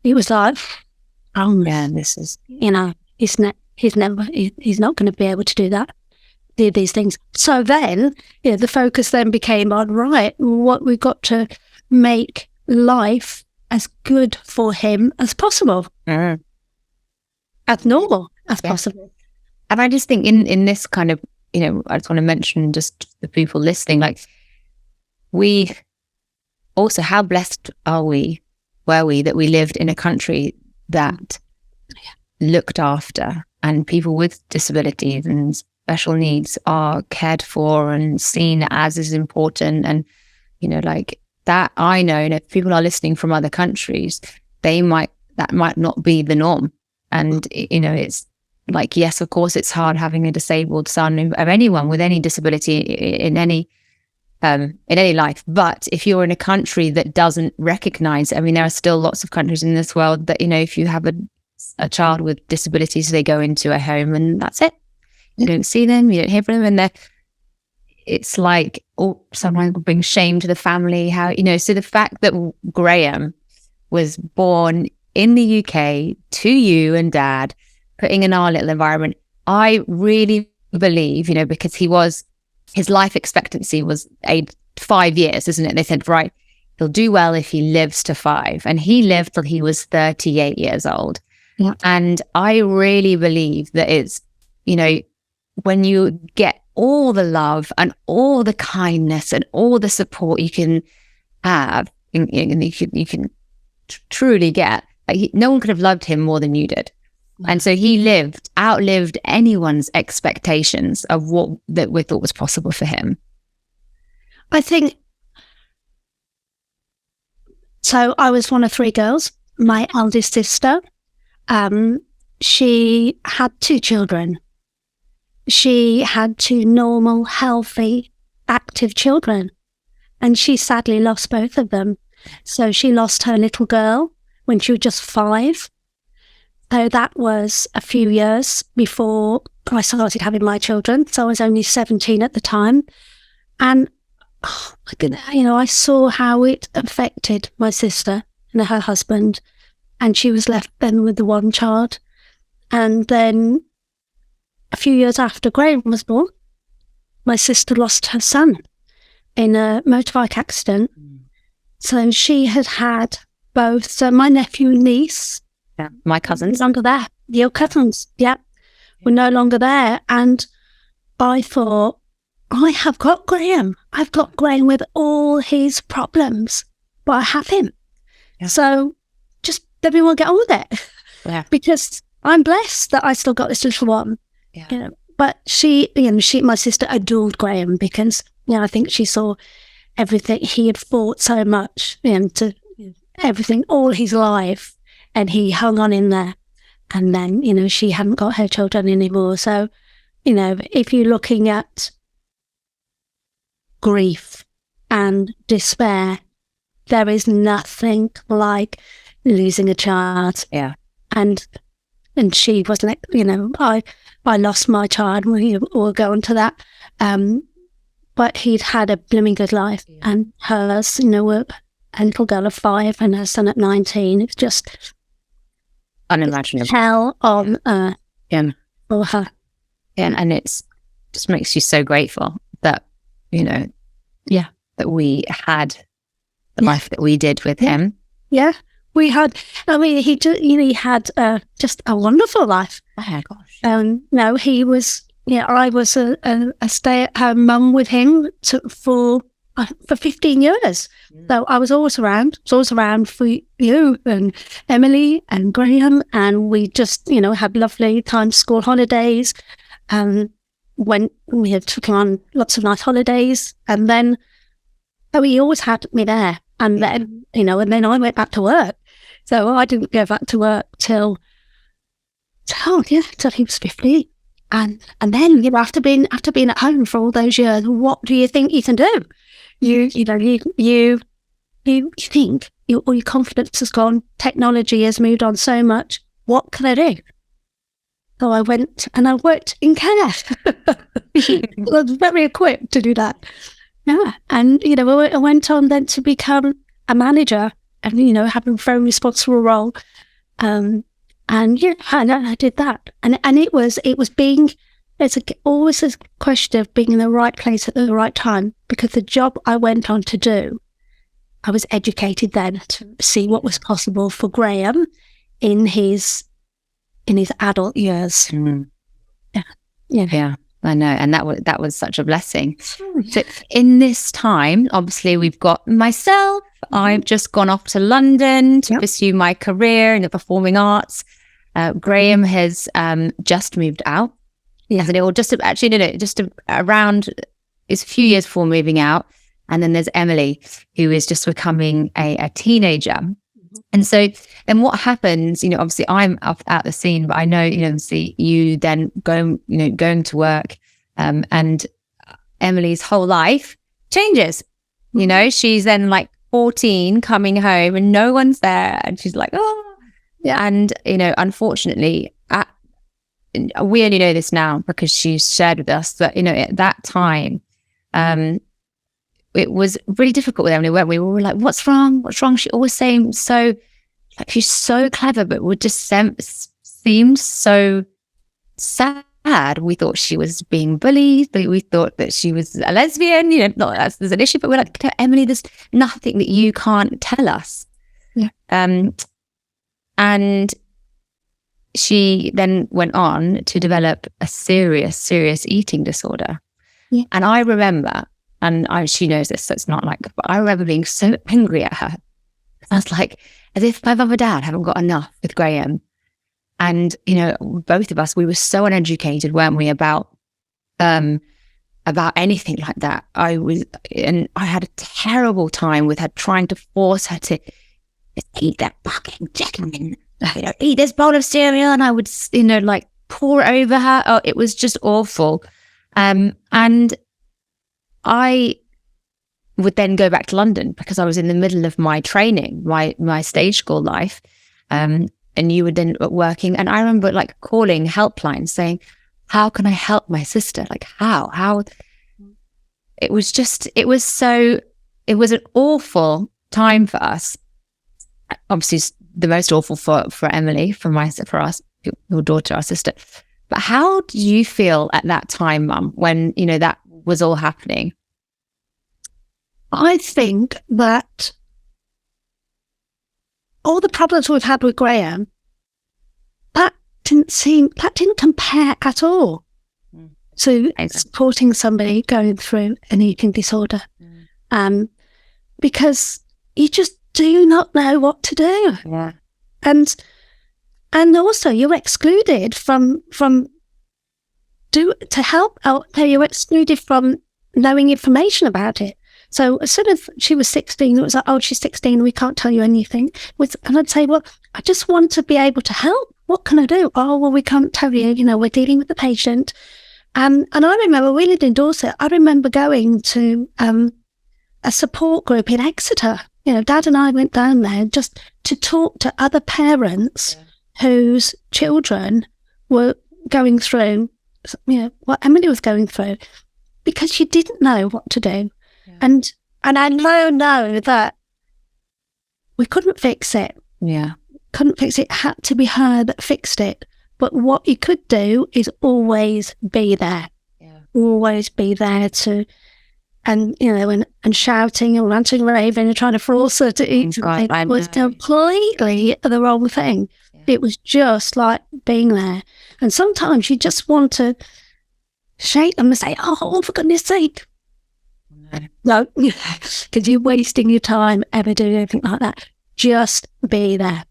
Speaker 2: he was like,
Speaker 1: this is,
Speaker 2: he's not going to be able to do that. These things. So then, the focus then became on, right, what we've got to make life as good for him as possible, as normal as possible.
Speaker 1: And I just think in this kind of, I just want to mention just the people listening, like, we also, how blessed were we that we lived in a country that looked after, and people with disabilities and special needs are cared for and seen as important. And like that, I know if people are listening from other countries, that might not be the norm. And it's like, yes, of course it's hard having a disabled son of anyone with any disability in any life. But if you're in a country that doesn't recognize, there are still lots of countries in this world that if you have a child with disabilities, they go into a home and that's it. You don't see them, you don't hear from them, and it's like, sometimes bring shame to the family. How so the fact that Graeme was born in the UK to you and Dad, putting in our little environment, I really believe, because his life expectancy was 5 years, isn't it? They said, right, he'll do well if he lives to 5, and he lived till he was 38 years old.
Speaker 2: Yeah.
Speaker 1: And I really believe that it's, when you get all the love and all the kindness and all the support you can have, and you can truly get, no one could have loved him more than you did. And so he outlived anyone's expectations of what that we thought was possible for him.
Speaker 2: I think, so I was one of 3 girls. My eldest sister, she had 2 children. She had 2 normal, healthy, active children, and she sadly lost both of them. So she lost her little girl when she was just 5. So that was a few years before I started having my children. So I was only 17 at the time. And I saw how it affected my sister and her husband. And she was left then with the 1 child. And then a few years after Graeme was born, my sister lost her son in a motorbike accident. So she had both. So my nephew and niece,
Speaker 1: my cousins,
Speaker 2: no longer there. Your cousins, were no longer there. And I thought, I have got Graeme. I've got Graeme with all his problems, but I have him. Yeah. So just everyone get on with it.
Speaker 1: Yeah.
Speaker 2: Because I'm blessed that I still got this little one.
Speaker 1: Yeah.
Speaker 2: But my sister adored Graeme because, I think she saw everything. He had fought so much, to everything all his life, and he hung on in there. And then, she hadn't got her children anymore. So, if you're looking at grief and despair, there is nothing like losing a child.
Speaker 1: Yeah.
Speaker 2: And she was like, I lost my child. We'll go on to that. But he'd had a blooming good life, and hers, a little girl of 5 and her son at 19. It's just
Speaker 1: unimaginable.
Speaker 2: Hell on earth for her.
Speaker 1: And it's just makes you so grateful that, that we had life that we did with him.
Speaker 2: Yeah. We had, I mean, he had just a wonderful life.
Speaker 1: Oh, gosh.
Speaker 2: No, he was, I was a stay-at-home mum with him for 15 years. So I was always around. For you and Emily and Graeme, and we just, had lovely time, school holidays. When we had took him on lots of nice holidays, and then he always had me there. And then, and then I went back to work. So I didn't go back to work till he was 50. And then, after being at home for all those years, what do you think you can do? You think all your confidence has gone. Technology has moved on so much. What can I do? So I went and I worked in care. I was very equipped to do that. Yeah. And, I went on then to become a manager and, having a very responsible role. And I did that. And it was always a question of being in the right place at the right time, because the job I went on to do, I was educated then to see what was possible for Graeme in his adult years.
Speaker 1: Mm. Yeah, I know. And that was such a blessing. So in this time, obviously we've got myself. I've just gone off to London to pursue my career in the performing arts. Graeme has just moved out. Yeah. And just around, it's a few years before moving out. And then there's Emily, who is just becoming a teenager. And so then what happens, obviously I'm out the scene, but I know, obviously you then going to work, and Emily's whole life changes. She's then like 14 coming home and no one's there. And she's like, oh, yeah. And, unfortunately, we only know this now because she's shared with us that, at that time, it was really difficult with Emily, weren't we? We were like, what's wrong? What's wrong? She always saying so, like, she's so clever, but would just seemed so sad. We thought she was being bullied. We thought that she was a lesbian, not that there's an issue, but we're like, Emily, there's nothing that you can't tell us.
Speaker 2: Yeah.
Speaker 1: And she then went on to develop a serious eating disorder. Yeah. And I remember, and she knows this, so it's not like, but I remember being so angry at her. I was like, as if my mum and dad haven't got enough with Graeme. And, both of us, we were so uneducated, weren't we, about anything like that. I had a terrible time with her, trying to force her to eat that fucking chicken, eat this bowl of cereal. And I would, like pour over her. Oh, it was just awful. And I would then go back to London because I was in the middle of my training, my stage school life. And you were then working. And I remember like calling helplines saying, how can I help my sister? Like how? It was an awful time for us. Obviously the most awful for Emily, for us, your daughter, our sister. But how did you feel at that time, Mum, when, that was all happening?
Speaker 2: I think that all the problems we've had with Graeme, that didn't compare at all to supporting somebody going through an eating disorder. Because you just do not know what to do.
Speaker 1: Yeah.
Speaker 2: And also you're excluded from you're excluded from knowing information about it. So as soon as she was 16, it was like, oh, she's 16, we can't tell you anything. And I'd say, well, I just want to be able to help. What can I do? Oh, well, we can't tell you, we're dealing with the patient. And I remember, we lived in Dorset. I remember going to a support group in Exeter. Dad and I went down there just to talk to other parents whose children were going through, what Emily was going through, because she didn't know what to do. And I know that we couldn't fix it.
Speaker 1: Yeah.
Speaker 2: Couldn't fix it. It had to be her that fixed it. But what you could do is always be there. Yeah. Always be there to and and shouting and ranting and raving and trying to force her to eat something was completely the wrong thing. Yeah. It was just like being there. And sometimes you just want to shake them and say, oh, for goodness sake. No, because you're wasting your time ever doing anything like that. Just be there.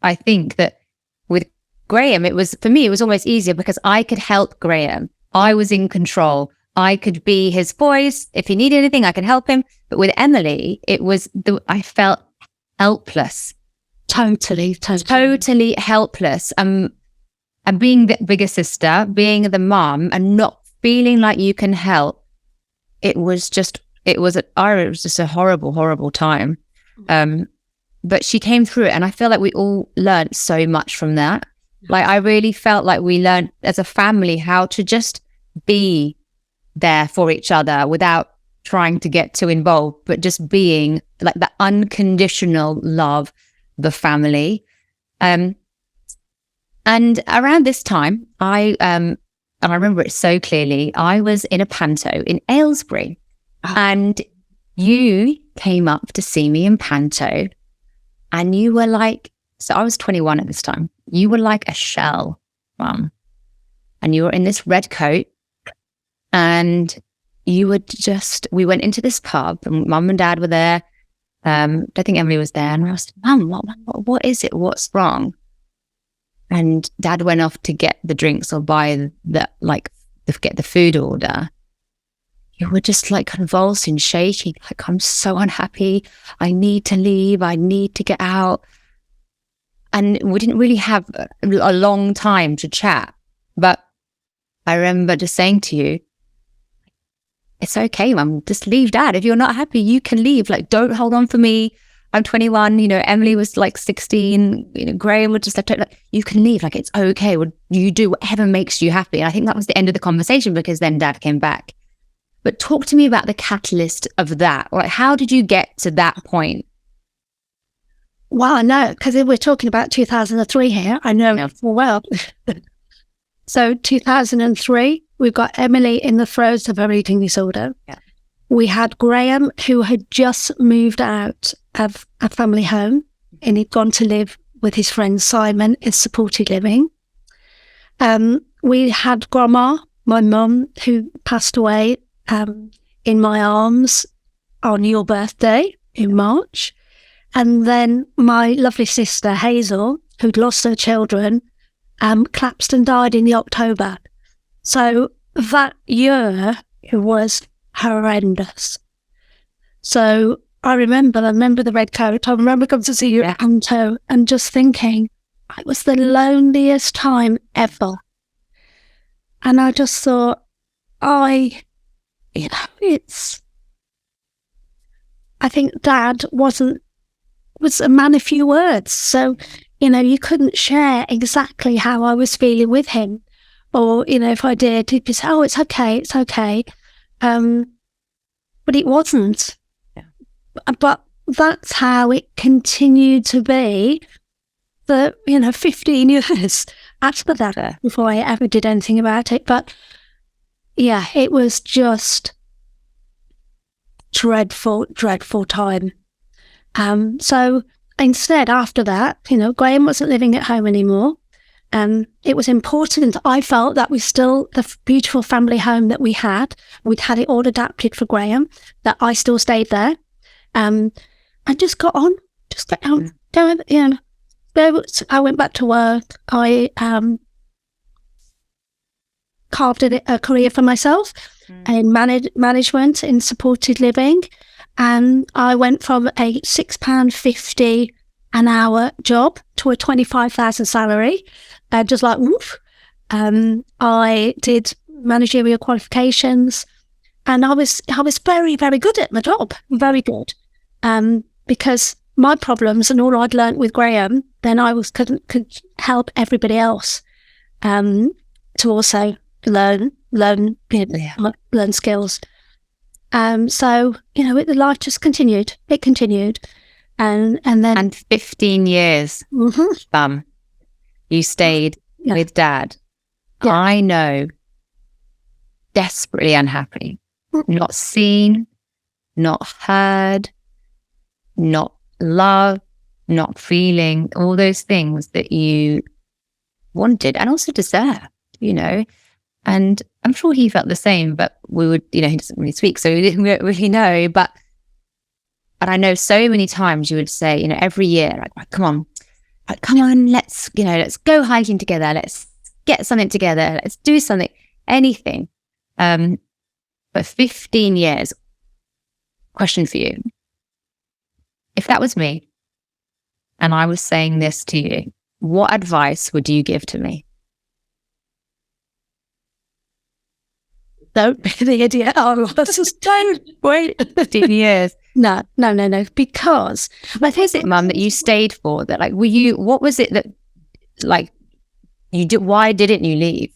Speaker 1: I think that with Graeme, for me, it was almost easier because I could help Graeme. I was in control. I could be his voice. If he needed anything, I could help him. But with Emily, I felt helpless.
Speaker 2: Totally
Speaker 1: helpless. And being the bigger sister, being the mum, and not feeling like you can help, it was just a horrible, horrible time. But she came through it, and I feel like we all learned so much from that. Like, I really felt like we learned as a family how to just be there for each other without trying to get too involved, but just being like the unconditional love, the family. And around this time, I remember it so clearly. I was in a panto in Aylesbury, and you came up to see me in panto, and you were like, so I was 21 at this time. You were like a shell, Mum, and you were in this red coat. And we went into this pub, and Mum and Dad were there. I don't think Emily was there. And I was like, Mum, what is it? What's wrong? And Dad went off to get the drinks or buy get the food order. You were just like convulsing, shaking, like, I'm so unhappy. I need to leave. I need to get out. And we didn't really have a long time to chat. But I remember just saying to you, it's okay, Mum, just leave Dad. If you're not happy, you can leave. Like, don't hold on for me. I'm 21, Emily was like 16, Graeme was just like, you can leave. Like, it's okay. You do whatever makes you happy. And I think that was the end of the conversation, because then Dad came back. But talk to me about the catalyst of that. Like, how did you get to that point?
Speaker 2: Well, I know, because we're talking about 2003 here. I know full well. So 2003, we've got Emily in the throes of her eating disorder. Yeah. We had Graeme, who had just moved out of a family home, and he'd gone to live with his friend Simon in supported living. We had Grandma, my mum, who passed away in my arms on your birthday in March. And then my lovely sister Hazel, who'd lost her children, collapsed and died in the October. So that year, it was horrendous. So I remember the red coat. I remember coming to see you at Panto and just thinking, it was the loneliest time ever. And I just thought, I think Dad was a man of few words. So, you couldn't share exactly how I was feeling with him. Or, if I did, he'd be say, oh, it's okay. But it wasn't. Yeah. But that's how it continued to be for, 15 years after that, before I ever did anything about it. But yeah, it was just dreadful, dreadful time. So instead, after that, Graeme wasn't living at home anymore. It was important, I felt, that we still, the beautiful family home that we had, we'd had it all adapted for Graeme, that I still stayed there. I just got on. I went back to work. I carved a career for myself in management in supported living. And I went from a £6.50 an hour job to a 25,000 salary, just like woof. I did managerial qualifications, and I was very, very good at my job, very good. Because my problems and all I'd learnt with Graeme, then I could help everybody else to also learn skills. So, life just continued. It continued. And then...
Speaker 1: And 15 years, you stayed with Dad. Yeah. I know, desperately unhappy, not seen, not heard, not loved, not feeling all those things that you wanted and also deserved, and I'm sure he felt the same, but we would, he doesn't really speak, so we didn't really know, but I know so many times you would say, every year, like, come on, let's go hiking together, let's get something together, let's do something, anything. But 15 years, question for you. If that was me and I was saying this to you, what advice would you give to me?
Speaker 2: Don't be the idiot I was. Just don't wait
Speaker 1: 15 years.
Speaker 2: No. Because
Speaker 1: what is it, Mum, that you stayed for? That what was it that you did? Why didn't you leave?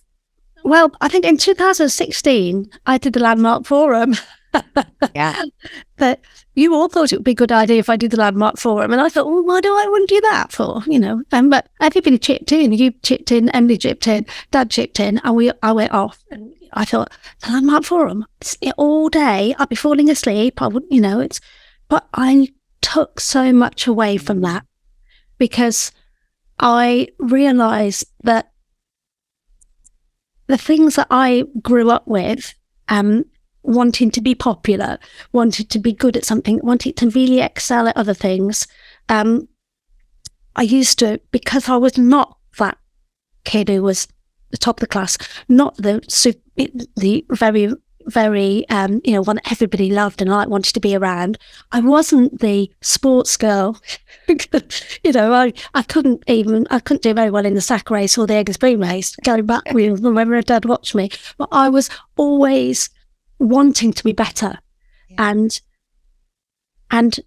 Speaker 2: Well, I think in 2016 I did the Landmark Forum.
Speaker 1: Yeah.
Speaker 2: But you all thought it would be a good idea if I did the Landmark Forum, and I thought, well, why do I want to do that for? But everybody chipped in. You chipped in, Emily chipped in, Dad chipped in, and I went off. And I thought, the Landmark Forum, all day, I'd be falling asleep. I would, but I took so much away from that because I realised that the things that I grew up with, wanting to be popular, wanted to be good at something, wanted to really excel at other things. I used to, because I was not that kid who was the top of the class, not the very, very, one that everybody loved and wanted to be around. I wasn't the sports girl. I couldn't do very well in the sack race or the egg and spoon race, going back whenever Dad watched me. But I was always wanting to be better. Yeah. And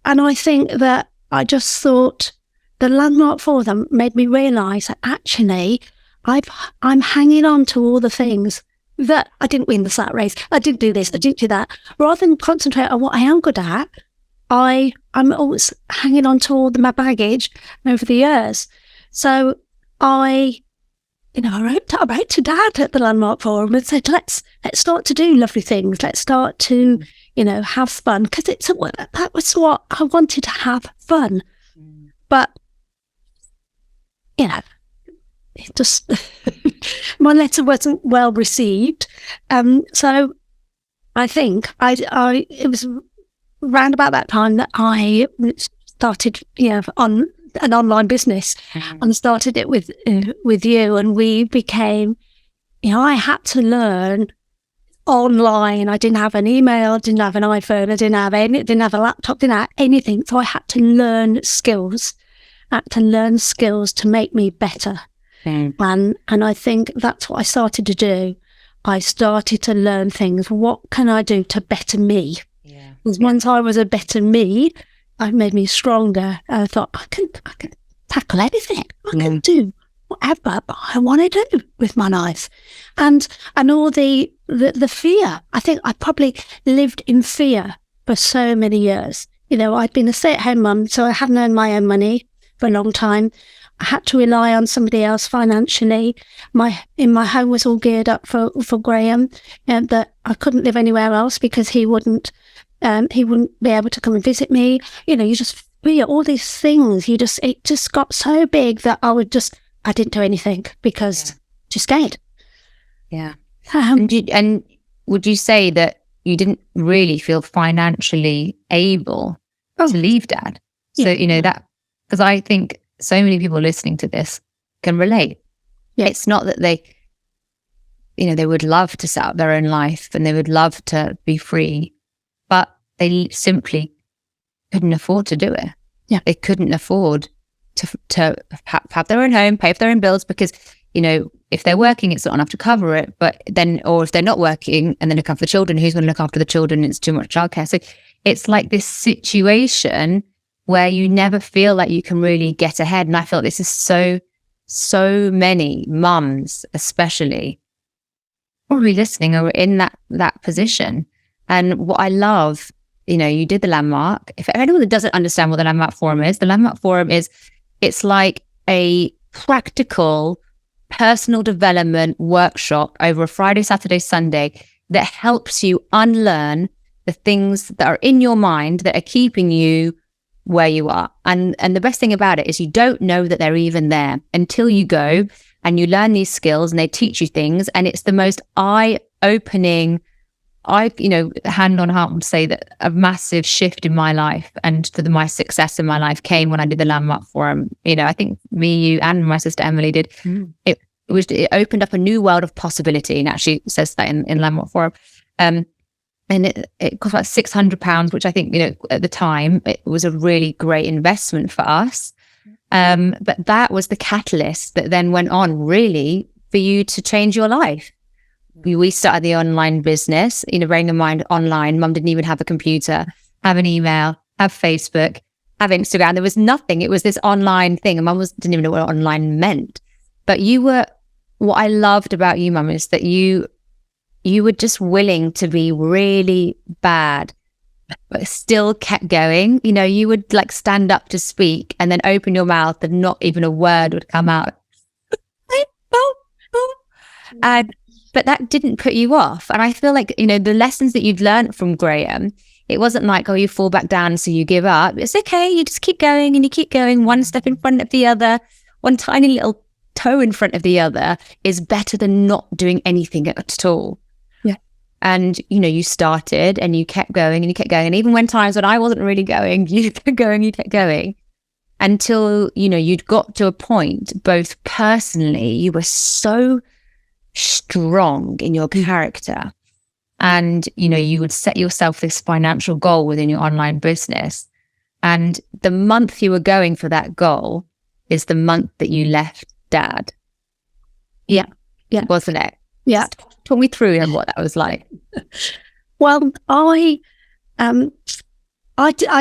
Speaker 2: I think that I just thought the Landmark Forum made me realise that actually I'm hanging on to all the things that I didn't win the sack race, I didn't do this, I didn't do that. Rather than concentrate on what I am good at, I'm always hanging on to all my baggage over the years. So I wrote to Dad at the Landmark Forum and said, let's start to do lovely things. Let's start to, have fun, because that was what I wanted, to have fun. But, it just my letter wasn't well received. So I think it was around about that time that I started, on an online business, and started it with you, and we became, I had to learn online. I didn't have an email, didn't have an iPhone, didn't have a laptop, didn't have anything. So I had to learn skills. To make me better. And I think that's what I started to do. I started to learn things. What can I do to better me? Because once I was a better me, it made me stronger. I thought, I can tackle anything. I can do whatever I want to do with my life. And all the fear. I think I probably lived in fear for so many years. I'd been a stay-at-home mum, so I hadn't earned my own money for a long time. I had to rely on somebody else financially. My home was all geared up for Graeme, and that I couldn't live anywhere else because he wouldn't be able to come and visit me. You just fear all these things. It just got so big that I didn't do anything because just scared.
Speaker 1: Yeah. And would you say that you didn't really feel financially able to leave Dad? So that, because I think so many people listening to this can relate. Yeah. It's not that they would love to set up their own life and they would love to be free, but they simply couldn't afford to do it.
Speaker 2: Yeah.
Speaker 1: They couldn't afford to have their own home, pay for their own bills, because, if they're working, it's not enough to cover it. But then, or if they're not working and they look after the children, who's going to look after the children? It's too much childcare. So it's like this situation where you never feel like you can really get ahead. And I feel like this is so many mums, especially, probably listening, are in that position. And what I love, you did the Landmark. If anyone that doesn't understand what the Landmark Forum is, it's like a practical personal development workshop over a Friday, Saturday, Sunday that helps you unlearn the things that are in your mind that are keeping you where you are. And the best thing about it is you don't know that they're even there until you go and you learn these skills and they teach you things. And it's the most eye-opening, hand on heart would say that a massive shift in my life and my success in my life came when I did the Landmark Forum. I think me, you, and my sister Emily did. It opened up a new world of possibility, and actually says that in Landmark Forum. And it cost about £600, which I think, at the time, it was a really great investment for us. But that was the catalyst that then went on really for you to change your life. We started the online business, bearing in mind online. Mum didn't even have a computer, have an email, have Facebook, have Instagram. There was nothing. It was this online thing. And Mum didn't even know what online meant. But what I loved about you, Mum, is that you were just willing to be really bad, but still kept going. You would stand up to speak and then open your mouth and not even a word would come out. But that didn't put you off. And I feel like, the lessons that you'd learned from Graeme, it wasn't like, you fall back down, so you give up. It's okay. You just keep going and you keep going, one step in front of the other, one tiny little toe in front of the other is better than not doing anything at all. And, you started and you kept going and you kept going. And even when times when I wasn't really going, you kept going until, you'd got to a point, both personally, you were so strong in your character. And, you would set yourself this financial goal within your online business. And the month you were going for that goal is the month that you left Dad.
Speaker 2: Yeah.
Speaker 1: Wasn't it?
Speaker 2: Yeah.
Speaker 1: Talk me through what that was like.
Speaker 2: Well, I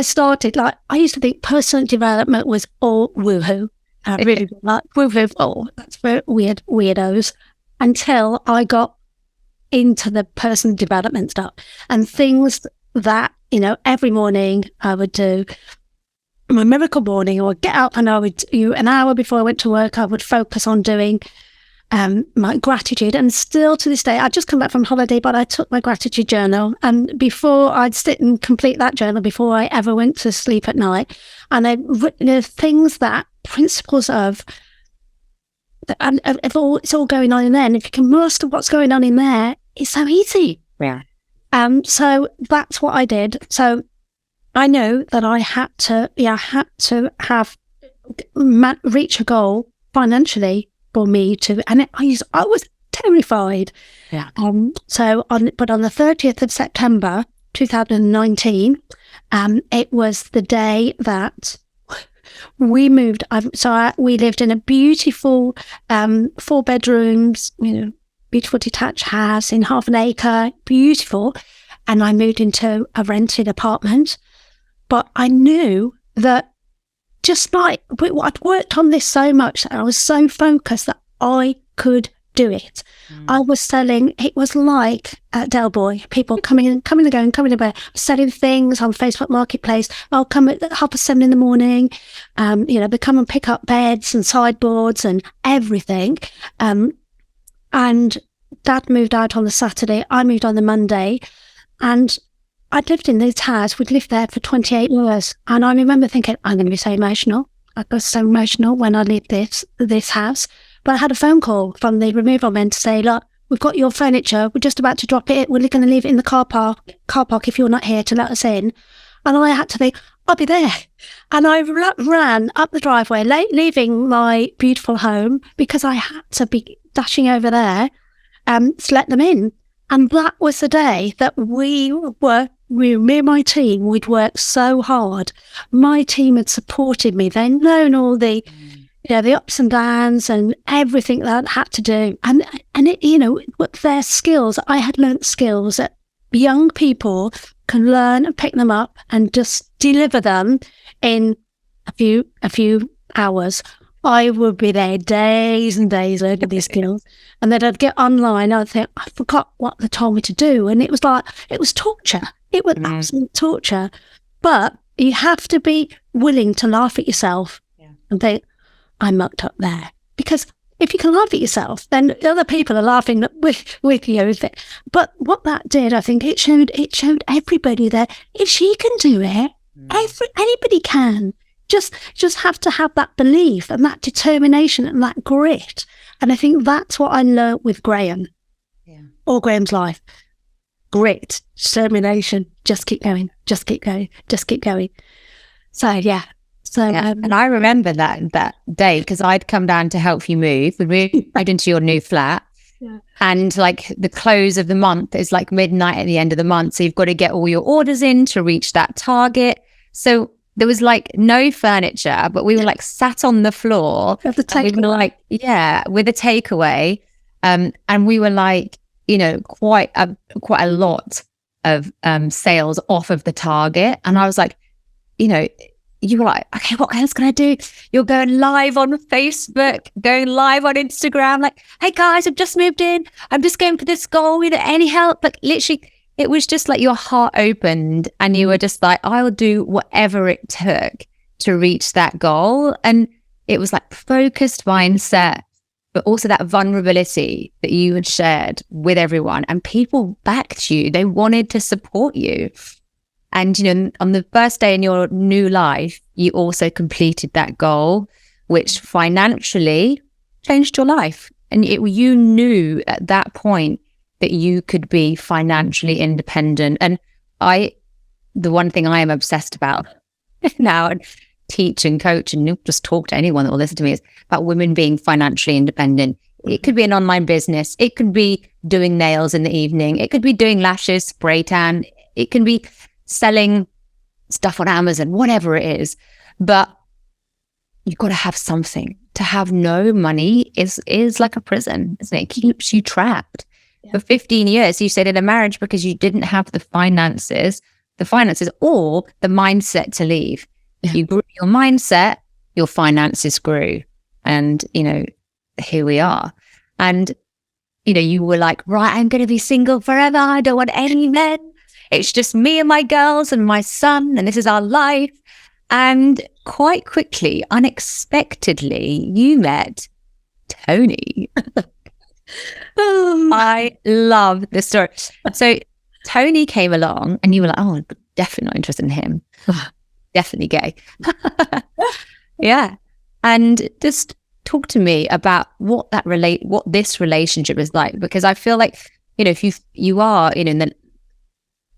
Speaker 2: started, I used to think personal development was all woohoo. I really like woohoo. Oh, that's very weirdos. Until I got into the personal development stuff and things that, every morning I would do my miracle morning. I would get up and I would do an hour before I went to work. I would focus on doing my gratitude, and still to this day, I'd just come back from holiday, but I took my gratitude journal, and before I'd sit and complete that journal before I ever went to sleep at night, and I'd written things that principles of, and it's all going on in there, and if you can master what's going on in there, it's so easy.
Speaker 1: Yeah.
Speaker 2: So that's what I did. So I know that I had to reach a goal financially for me to, and I was terrified.
Speaker 1: Yeah.
Speaker 2: So on the 30th of September 2019, it was the day that we moved. We lived in a beautiful 4 bedrooms, beautiful detached house in half an acre, beautiful. And I moved into a rented apartment. But I knew that just like I'd worked on this so much, I was so focused that I could do it. I was selling, it was like Del Boy, people coming and going, selling things on Facebook Marketplace. I'll come at 7:30 in the morning, they come and pick up beds and sideboards and everything. And Dad moved out on the Saturday, I moved on the Monday, and I'd lived in this house. We'd lived there for 28 years. And I remember thinking, I'm going to be so emotional. I was so emotional when I left this house. But I had a phone call from the removal men to say, look, we've got your furniture. We're just about to drop it. We're going to leave it in the car park if you're not here to let us in. And I had to think, I'll be there. And I ran up the driveway, leaving my beautiful home because I had to be dashing over there to let them in. And that was the day that me and my team, we'd worked so hard. My team had supported me. They'd known all the, the ups and downs and everything that I had to do. And it, their skills, I had learnt skills that young people can learn and pick them up and just deliver them in a few hours. I would be there days and days learning these skills. And then I'd get online, I'd think, I forgot what they told me to do. And it was torture. It was absolute torture. But you have to be willing to laugh at yourself and think, I mucked up there. Because if you can laugh at yourself, then other people are laughing with you. But what that did, I think, it showed everybody that if she can do it, anybody can. Just have to have that belief and that determination and that grit. And I think that's what I learnt with Graeme, or Graeme's life. Grit, determination, just keep going, just keep going, just keep going. So, yeah. So,
Speaker 1: and I remember that day because I'd come down to help you move. We moved into your new flat, and like the close of the month is like midnight at the end of the month. So you've got to get all your orders in to reach that target. So there was like no furniture, but we were like sat on the floor.
Speaker 2: We were
Speaker 1: like, with a takeaway, and we were like, quite a lot of sales off of the target, and I was like, you were like, okay, what else can I do? You're going live on Facebook, going live on Instagram, like, hey guys, I've just moved in. I'm just going for this goal. Any help? Like literally, it was just like your heart opened and you were just like, I will do whatever it took to reach that goal. And it was like focused mindset, but also that vulnerability that you had shared with everyone, and people backed you. They wanted to support you. And, on the first day in your new life, you also completed that goal, which financially changed your life. And you knew at that point that you could be financially independent. And the one thing I am obsessed about now, and teach and coach and just talk to anyone that will listen to me, is about women being financially independent. It could be an online business. It could be doing nails in the evening. It could be doing lashes, spray tan. It can be selling stuff on Amazon, whatever it is. But you've got to have something. To have no money is like a prison, isn't it? It keeps you trapped. For 15 years, you stayed in a marriage because you didn't have the finances or the mindset to leave. If you grew your mindset, your finances grew. And, here we are. And, you were like, right, I'm going to be single forever. I don't want any men. It's just me and my girls and my son, and this is our life. And quite quickly, unexpectedly, you met Tony. I love this story. So Tony came along and you were like, oh, I'm definitely not interested in him. Definitely gay. Yeah. And just talk to me about what this relationship is like, because I feel like, if you are, in the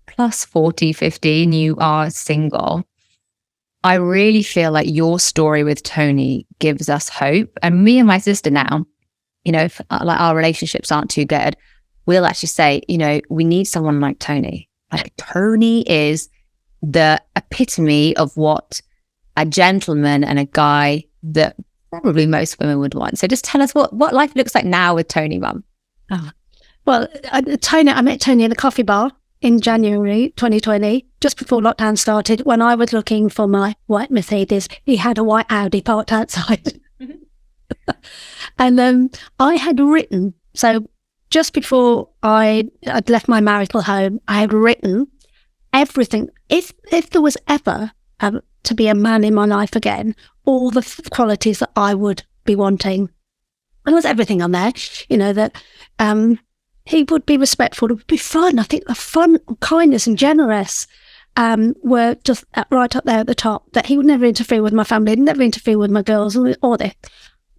Speaker 1: plus 40, 50, and you are single, I really feel like your story with Tony gives us hope. And me and my sister now, if like our relationships aren't too good, we'll actually say, we need someone like Tony. Like Tony is the epitome of what a gentleman and a guy that probably most women would want. So just tell us what life looks like now with Tony, Mum.
Speaker 2: Oh. Well, I met Tony in a coffee bar in January 2020, just before lockdown started, when I was looking for my white Mercedes. He had a white Audi parked outside. And I had written, so just before I'd left my marital home, I had written everything. If there was ever to be a man in my life again, all the qualities that I would be wanting. There was everything on there, that he would be respectful, it would be fun. I think the fun, kindness and generous were just right up there at the top, that he would never interfere with my family, never interfere with my girls or this.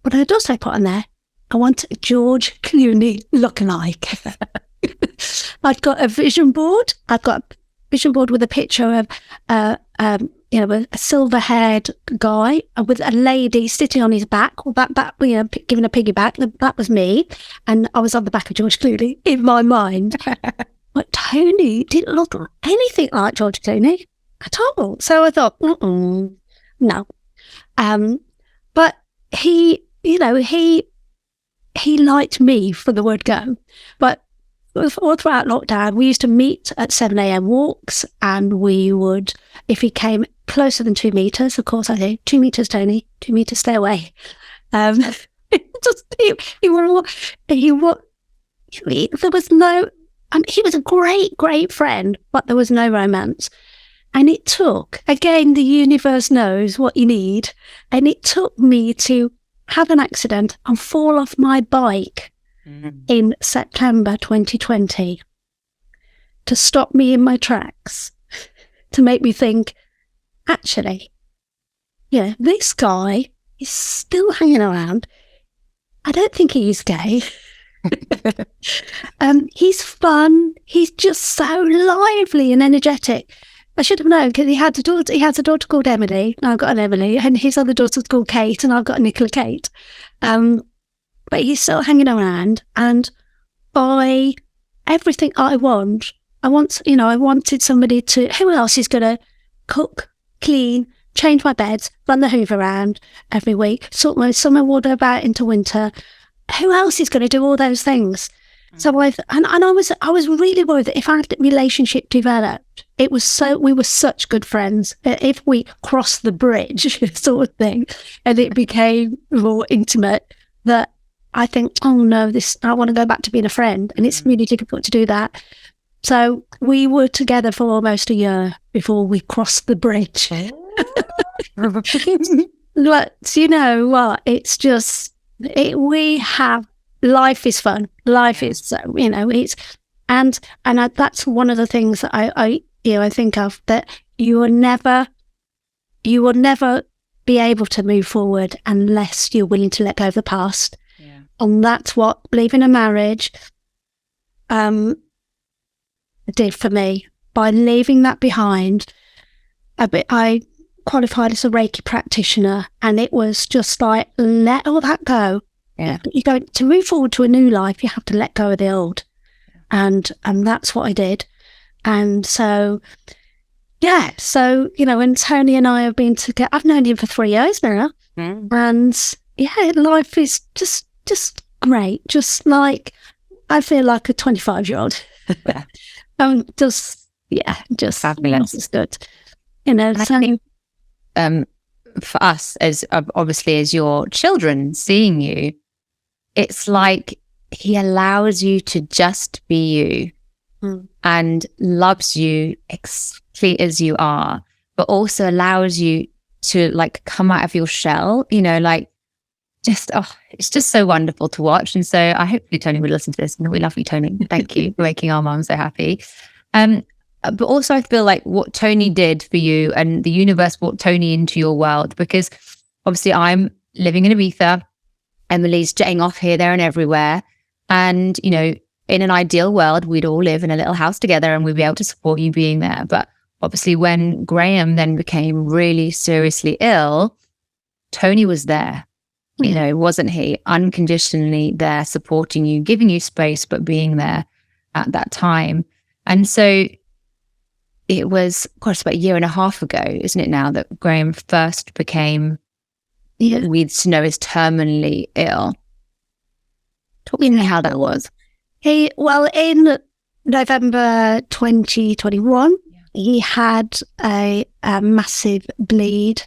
Speaker 2: But I'd also put on there, I want a George Clooney lookalike. I'd got a vision board. I've got a vision board with a picture of a silver-haired guy with a lady sitting on his back, or back, giving a piggyback. That was me, and I was on the back of George Clooney in my mind. But Tony didn't look anything like George Clooney at all. So I thought, no. But he liked me from the word go. But all throughout lockdown, we used to meet at 7 a.m. walks, and we would, if he came closer than 2 meters, of course I say, 2 meters, Tony, 2 meters, stay away. There was no, he was a great, great friend, but there was no romance. And it took, again, the universe knows what you need, and it took me to have an accident and fall off my bike in September 2020 to stop me in my tracks, to make me think, actually, yeah, this guy is still hanging around. I don't think he's gay. He's fun. He's just so lively and energetic. I should have known because he has a daughter called Emily. And I've got an Emily, and his other daughter's called Kate, and I've got a Nicola Kate. But he's still hanging around, and by everything I wanted somebody to. Who else is going to cook, clean, change my beds, run the Hoover around every week, sort my summer wardrobe out into winter? Who else is going to do all those things? So I was really worried that if our relationship developed, we were such good friends. If we crossed the bridge, sort of thing, and it became more intimate, that I think, oh no, I want to go back to being a friend, and it's really difficult to do that. So we were together for almost a year before we crossed the bridge. But you know what? It's just life is fun. Life is, that's one of the things that I think of, that you will never be able to move forward unless you're willing to let go of the past. Yeah. And that's what leaving a marriage did for me. By leaving that behind, I qualified as a Reiki practitioner, and it was just like, let all that go. Yeah. You go to move forward to a new life, you have to let go of the old. And that's what I did. And so, yeah, and Tony and I have been together. I've known him for 3 years now. And yeah, life is just great. Just like, I feel like a 25-year-old. Just fabulous. It's good.
Speaker 1: I think, for us, as obviously as your children seeing you, it's like he allows you to just be you and loves you exactly as you are, but also allows you to like come out of your shell, it's just so wonderful to watch. And so I hope Tony will listen to this, and we love you, Tony. Thank you for making our mum so happy. But also I feel like what Tony did for you, and the universe brought Tony into your world, because obviously I'm living in Ibiza, Emily's jetting off here, there and everywhere. And, in an ideal world, we'd all live in a little house together and we'd be able to support you being there. But obviously when Graeme then became really seriously ill, Tony was there, wasn't he? Unconditionally there, supporting you, giving you space, but being there at that time. And so it was, it's about a year and a half ago, isn't it now, that Graeme first became, we'd to know, is terminally ill. Talk me how that was.
Speaker 2: In November 2021, he had a massive bleed.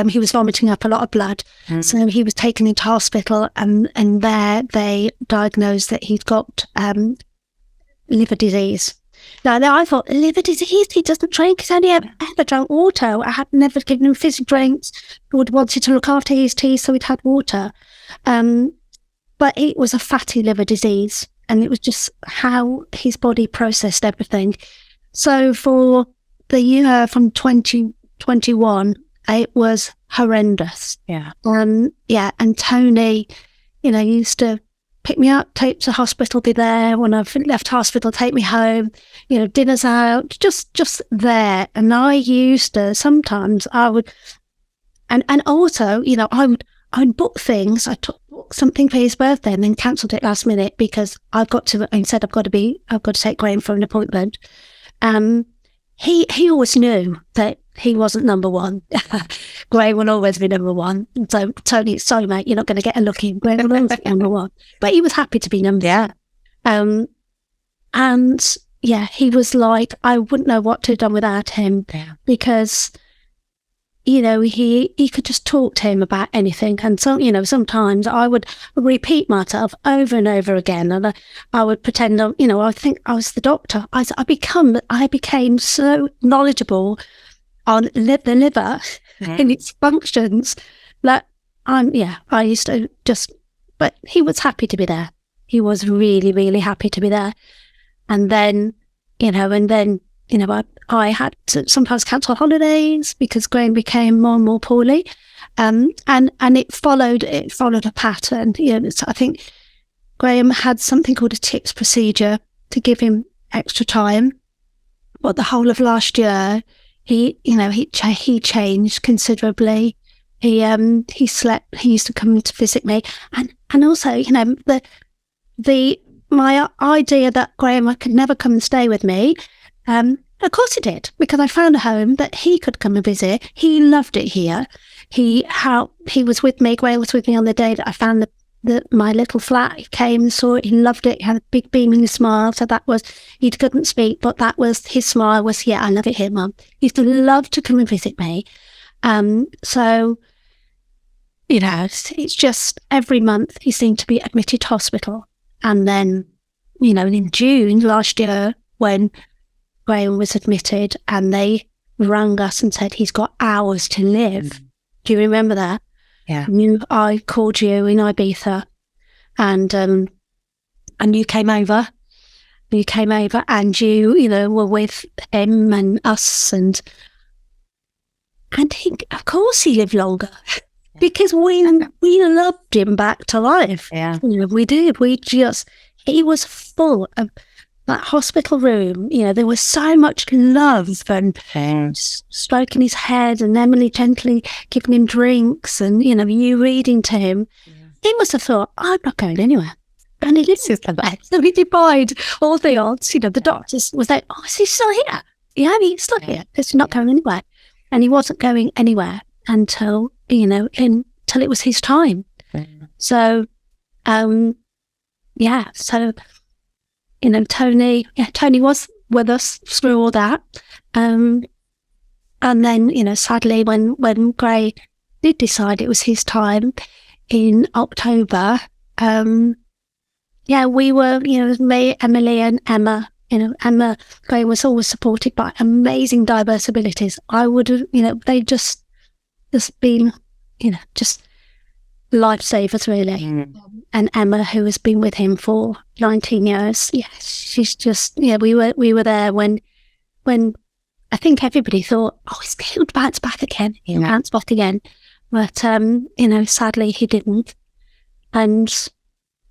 Speaker 2: He was vomiting up a lot of blood. So he was taken into hospital, and there they diagnosed that he'd got liver disease. Now, I thought, liver disease, he doesn't drink. He's only ever drank water. I had never given him fizzy drinks. He would wanted to look after his teeth, so he'd had water. But it was a fatty liver disease, and it was just how his body processed everything. So for the year from 2021, it was horrendous.
Speaker 1: Yeah.
Speaker 2: And Tony, used to pick me up, take to hospital, be there. When I've left hospital, take me home, dinner's out, just there. And I used to, sometimes I would, and also, I'd book things. I booked something for his birthday and then cancelled it last minute because I've got to take Graeme for an appointment. He always knew that he wasn't number one. Graeme will always be number one. So Tony, sorry mate, you're not going to get a look in. Graeme will always be number one. But he was happy to be number one. And yeah, he was like, I wouldn't know what to have done without him because, he could just talk to him about anything. And so, sometimes I would repeat myself over and over again. And I would pretend, I think I was the doctor. I became so knowledgeable on the liver and its functions that I used to but he was happy to be there. He was really, really happy to be there. And then, I had to sometimes cancel holidays because Graeme became more and more poorly. And it followed a pattern. So I think Graeme had something called a TICS procedure to give him extra time. But the whole of last year, he changed considerably. He slept. He used to come to visit me, and also, my idea that Graeme could never come and stay with me. Of course he did, because I found a home that he could come and visit. He loved it here. He was with me. Graeme was with me on the day that I found my little flat. He came and saw it. He loved it. He had a big beaming smile. So he couldn't speak, but that was his smile was, yeah, I love it here, Mum. He used to love to come and visit me. So, it's just every month he seemed to be admitted to hospital. And then, in June last year, when Graeme was admitted and they rang us and said he's got hours to live. Do you remember that?
Speaker 1: Yeah.
Speaker 2: I called you in Ibiza and you came over. And you were with him and us and he, of course he lived longer because we loved him back to life.
Speaker 1: Yeah.
Speaker 2: We did. He was full of that hospital room. There was so much love and stroking his head and Emily gently giving him drinks and, you reading to him. Yeah. He must have thought, I'm not going anywhere. And he lives with them. So he defied all the odds. The doctors was like, oh, is he still here? Yeah, he's still here. He's not going anywhere. And he wasn't going anywhere until, until it was his time. Mm. So, Tony was with us through all that. And then, sadly, when Gray did decide it was his time in October, we were, it was me, Emily and Emma. Emma Gray was always supported by amazing diverse abilities. I would have, they just been, just lifesavers, really. Mm. And Emma, who has been with him for 19 years, she's just, we were there when I think everybody thought, oh, he'll bounce back again. He'll bounce back again. But, sadly he didn't. And,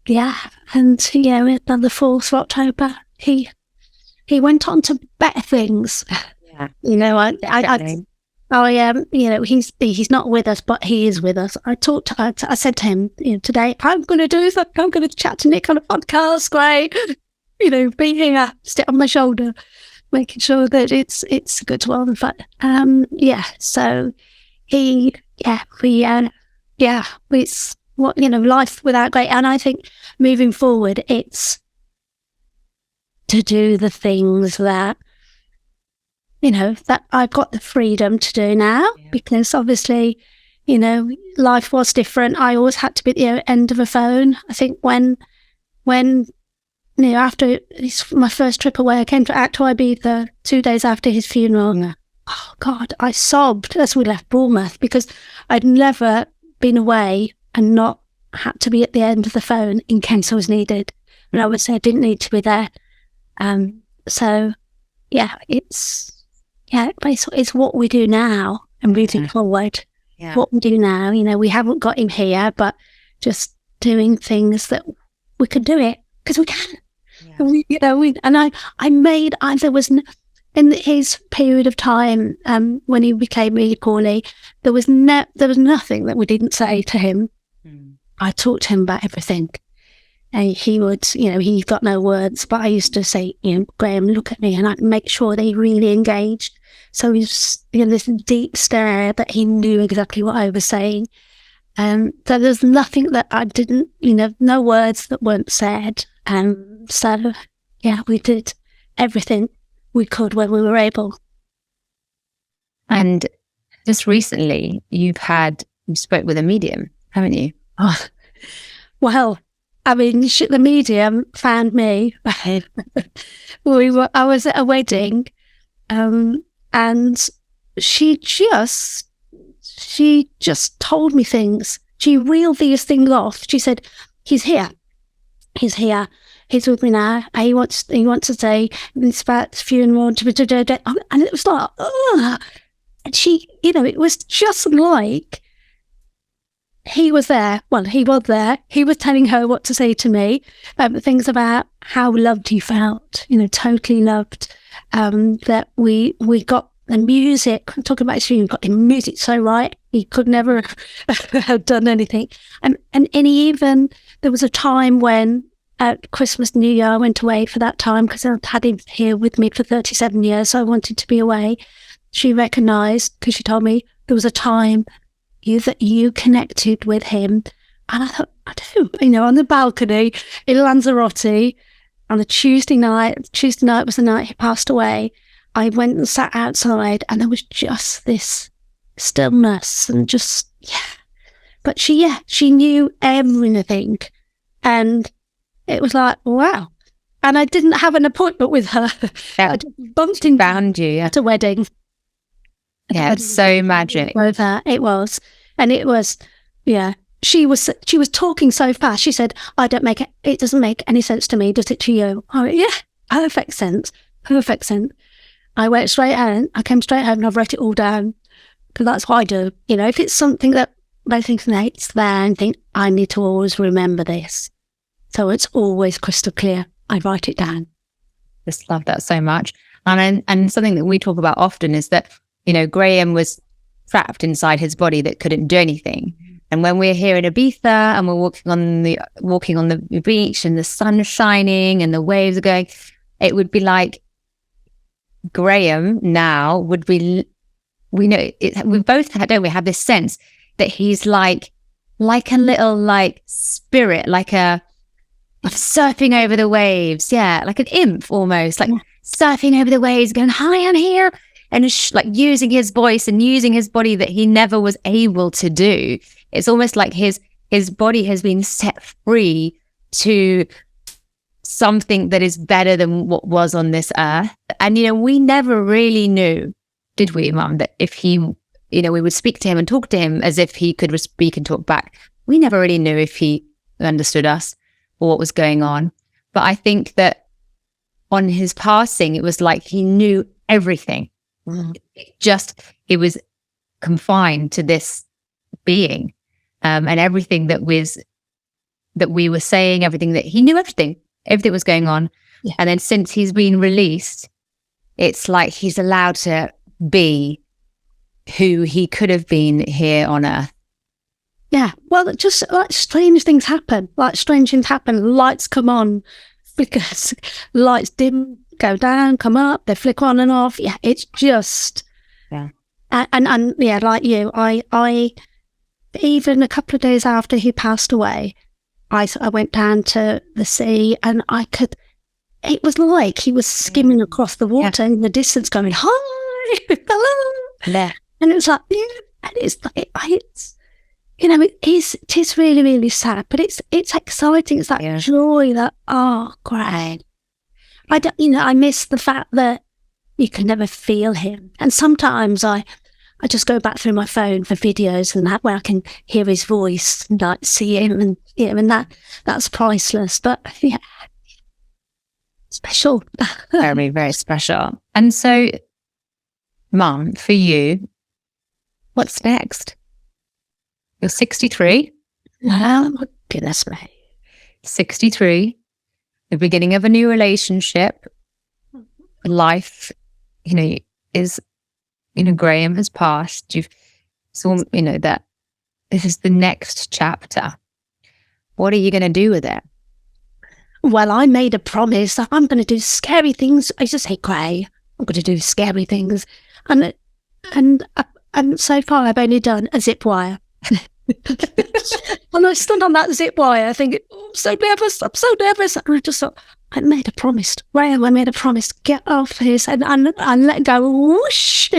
Speaker 2: on the 4th of October, he went on to better things. Yeah. He's not with us, but he is with us. I said to him, today, I'm going to do something. I'm going to chat to Nick on a podcast, great. Be here, sit on my shoulder, making sure that it's a good one. But, so it's what, life without Gray. And I think moving forward, it's to do the things that, that I've got the freedom to do now, because obviously, life was different. I always had to be at the end of a phone. I think when after my first trip away, I came to Ibiza 2 days after his funeral. Yeah. Oh God, I sobbed as we left Bournemouth because I'd never been away and not had to be at the end of the phone in case I was needed. And I would say I didn't need to be there. It's what we do now and moving forward. Yeah. What we do now, we haven't got him here, but just doing things that we could do it because we can. Yeah. There was in his period of time when he became really poorly, there was nothing that we didn't say to him. Mm. I talked to him about everything. And he would, he got no words, but I used to say, Graeme, look at me, and I'd make sure they really engaged. So he was, this deep stare that he knew exactly what I was saying. So there's nothing that I didn't, no words that weren't said. So, we did everything we could when we were able.
Speaker 1: And just recently, you spoke with a medium, haven't you?
Speaker 2: Oh, well, I mean, the medium found me. I was at a wedding, and she just told me things. she reeled these things off. She said, he's here. He's here. He's with me now. He wants to say it's about funeral. And it was like, ugh. And she, it was just like he was there. Well, he was there. He was telling her what to say to me. Things about how loved he felt, totally loved. That we got the music. I'm talking about he got the music so right. He could never have done anything. And even there was a time when at Christmas, New Year, I went away for that time because I'd had him here with me for 37 years. So I wanted to be away. She recognised, because she told me there was a time that you connected with him. And I thought, I do. On the balcony in Lanzarote on a Tuesday night. Tuesday night was the night he passed away. I went and sat outside and there was just this stillness and just, yeah. But she knew everything. And it was like, wow. And I didn't have an appointment with her.
Speaker 1: Yeah.
Speaker 2: I just bumped in,
Speaker 1: found you
Speaker 2: at a wedding.
Speaker 1: Yeah, it's so magic.
Speaker 2: It was. And it was, yeah. She was talking so fast. She said, it doesn't make any sense to me. Does it to you? I went, yeah, perfect sense. Perfect sense. I went straight home. I came straight home and I've wrote it all down because that's what I do. If it's something that I think it's there and think I need to always remember this. So it's always crystal clear. I write it down.
Speaker 1: Just love that so much. And something that we talk about often is that, Graeme was trapped inside his body that couldn't do anything. And when we're here in Ibiza and we're walking on the beach and the sun is shining and the waves are going, it would be like Graeme now would be, we both have this sense that he's like a little spirit, like surfing over the waves. Yeah. Like an imp almost, surfing over the waves going, hi, I'm here. And using his voice and using his body that he never was able to do. It's almost like his body has been set free to something that is better than what was on this earth. And, we never really knew, did we, Mum, that if he, we would speak to him and talk to him as if he could speak and talk back. We never really knew if he understood us or what was going on. But I think that on his passing, it was like he knew everything. Mm. It was confined to this being, and everything that we were saying, everything that he knew, everything was going on. Yeah. And then since he's been released, it's like he's allowed to be who he could have been here on earth.
Speaker 2: Yeah. Well, just strange things happen. Lights come on, flickers, lights dim, go down, come up, they flicker on and off. Yeah, it's just,
Speaker 1: yeah.
Speaker 2: And yeah, like you, I even a couple of days after he passed away, I went down to the sea and it was like he was skimming across the water in the distance going, hi, hello.
Speaker 1: Yeah.
Speaker 2: And it was like, yeah, and it's like, it is really, really sad, but it's exciting. It's that joy that, oh, great. I miss the fact that you can never feel him. And sometimes I just go back through my phone for videos and that where I can hear his voice and see him and that's priceless. But yeah, special.
Speaker 1: Very, very special. And so, Mum, for you, what's next? You're 63.
Speaker 2: Oh my goodness me.
Speaker 1: 63. The beginning of a new relationship. Life, is, Graeme has passed. You've saw, that this is the next chapter. What are you going to do with it?
Speaker 2: Well, I made a promise that I'm going to do scary things. I just say, Gray, I'm going to do scary things. And so far I've only done a zip wire. And I stood on that zip wire thinking, oh, I'm so nervous. And I just thought, I made a promise. Graham, I made a promise. Get off this and let go. Whoosh.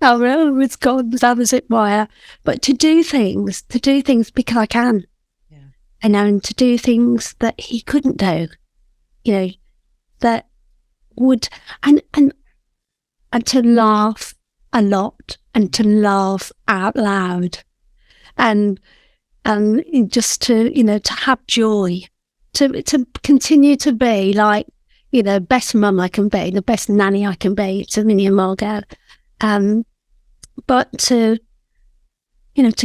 Speaker 2: Oh, it's gone down the zip wire. But to do things because I can. Yeah. And to do things that he couldn't do. That would and to laugh a lot and to laugh out loud. And and just to, to have joy, to continue to be like, best mum I can be, the best nanny I can be to Minnie and Margot. But to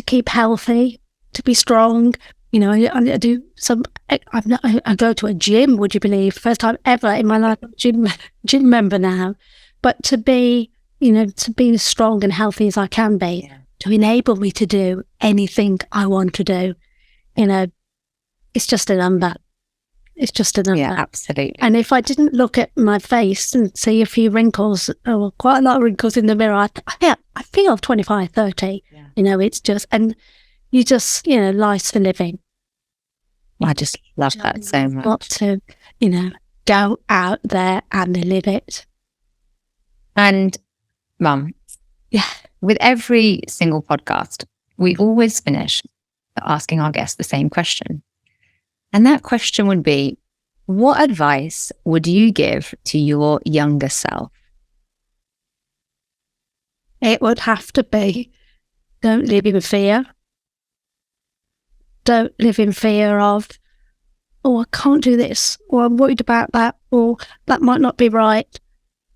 Speaker 2: keep healthy, to be strong. I do some. I go to a gym. Would you believe? First time ever in my life, gym member now. But to be, to be as strong and healthy as I can be, to enable me to do anything I want to do. It's just a number. It's just a number.
Speaker 1: Yeah, absolutely.
Speaker 2: And if I didn't look at my face and see a few wrinkles, or quite a lot of wrinkles in the mirror, I feel 25, 30. Yeah. It's just, and you just, life's for living.
Speaker 1: I just love that so much.
Speaker 2: Got to, go out there and live it.
Speaker 1: And Mum, with every single podcast, we always finish asking our guests the same question. And that question would be, what advice would you give to your younger self?
Speaker 2: It would have to be, don't live in fear. Don't live in fear of, oh, I can't do this, or I'm worried about that, or that might not be right.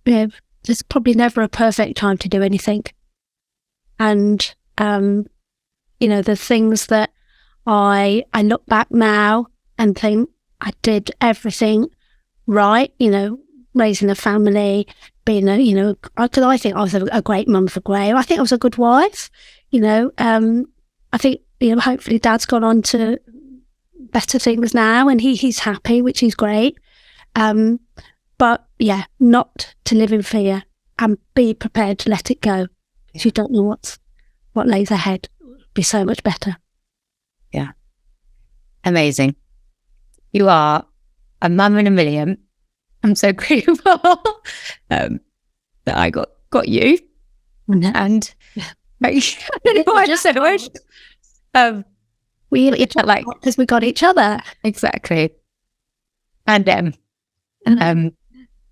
Speaker 2: There's probably never a perfect time to do anything. And, the things that I look back now and think I did everything right, raising a family, being because I think I was a great mum for Graeme. I think I was a good wife, I think, hopefully Dad's gone on to better things now and he's happy, which is great. But yeah, not to live in fear and be prepared to let it go. Because you don't know what lays ahead. It'll be so much better.
Speaker 1: Yeah. Amazing. You are a mum in a million. I'm so grateful that I got you. And I don't know what I just said.
Speaker 2: We each other like because we got each other.
Speaker 1: Exactly. And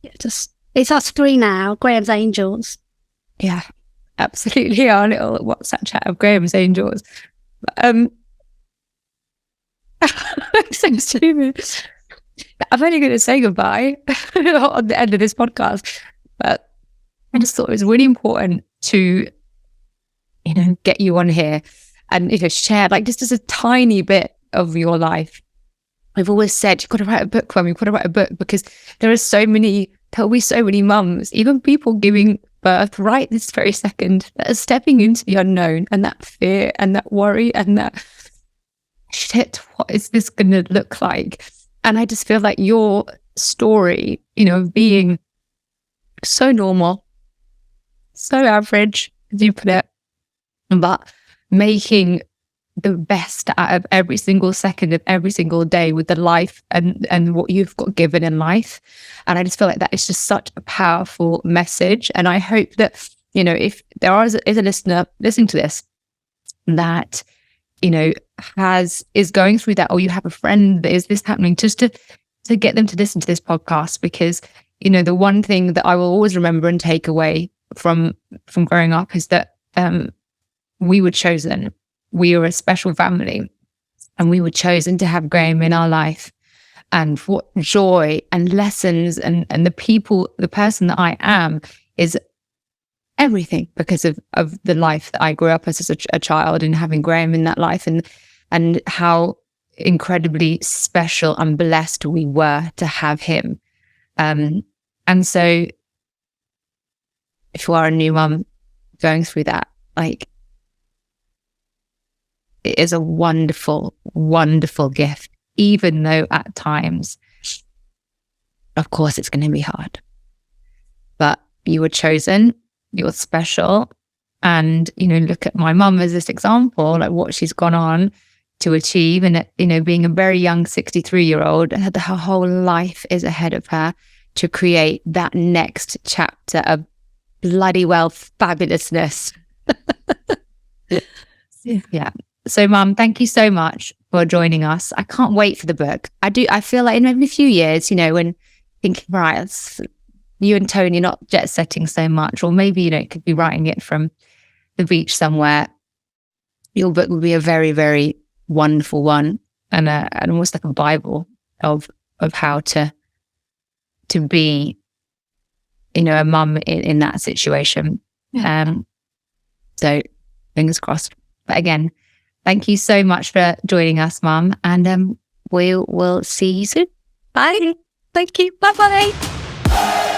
Speaker 2: it's us three now. Graham's Angels.
Speaker 1: Yeah, absolutely. Our little WhatsApp chat of Graham's Angels. So stupid. I'm only going to say goodbye on the end of this podcast, but I just thought it was really important to, get you on here and, share like just as a tiny bit of your life. I've always said, you've got to write a book, Mum, you've got to write a book, because there will be so many mums, even people giving birth right this very second, that are stepping into the unknown and that fear and that worry and that shit, what is this going to look like? And I just feel like your story, being so normal, so average, as you put it, but making the best out of every single second of every single day with the life and what you've got given in life. And I just feel like that is just such a powerful message. And I hope that, if there is a listener listening to this that, is going through that, or you have a friend that is this happening, just to get them to listen to this podcast, because, the one thing that I will always remember and take away from growing up is that we were chosen. We were a special family, and we were chosen to have Graeme in our life. And what joy and lessons and the person that I am is everything because of the life that I grew up as a child, and having Graeme in that life, and how incredibly special and blessed we were to have him. And so if you are a new mum going through that, like, it is a wonderful, wonderful gift, even though at times, of course, it's going to be hard. But you were chosen, you're special. And, look at my mum as this example, like what she's gone on to achieve. And, being a very young 63-year-old, her whole life is ahead of her to create that next chapter of bloody well fabulousness. Yeah. So, Mum, thank you so much for joining us. I can't wait for the book. I feel like in a few years, when thinking, right, you and Tony are not jet setting so much, or maybe, you could be writing it from the beach somewhere. Your book will be a very, very wonderful one, and almost like a Bible of how to be, a mum in that situation. So fingers crossed. But again, thank you so much for joining us, Mum, and we'll see you soon.
Speaker 2: Bye. Thank you. Bye-bye.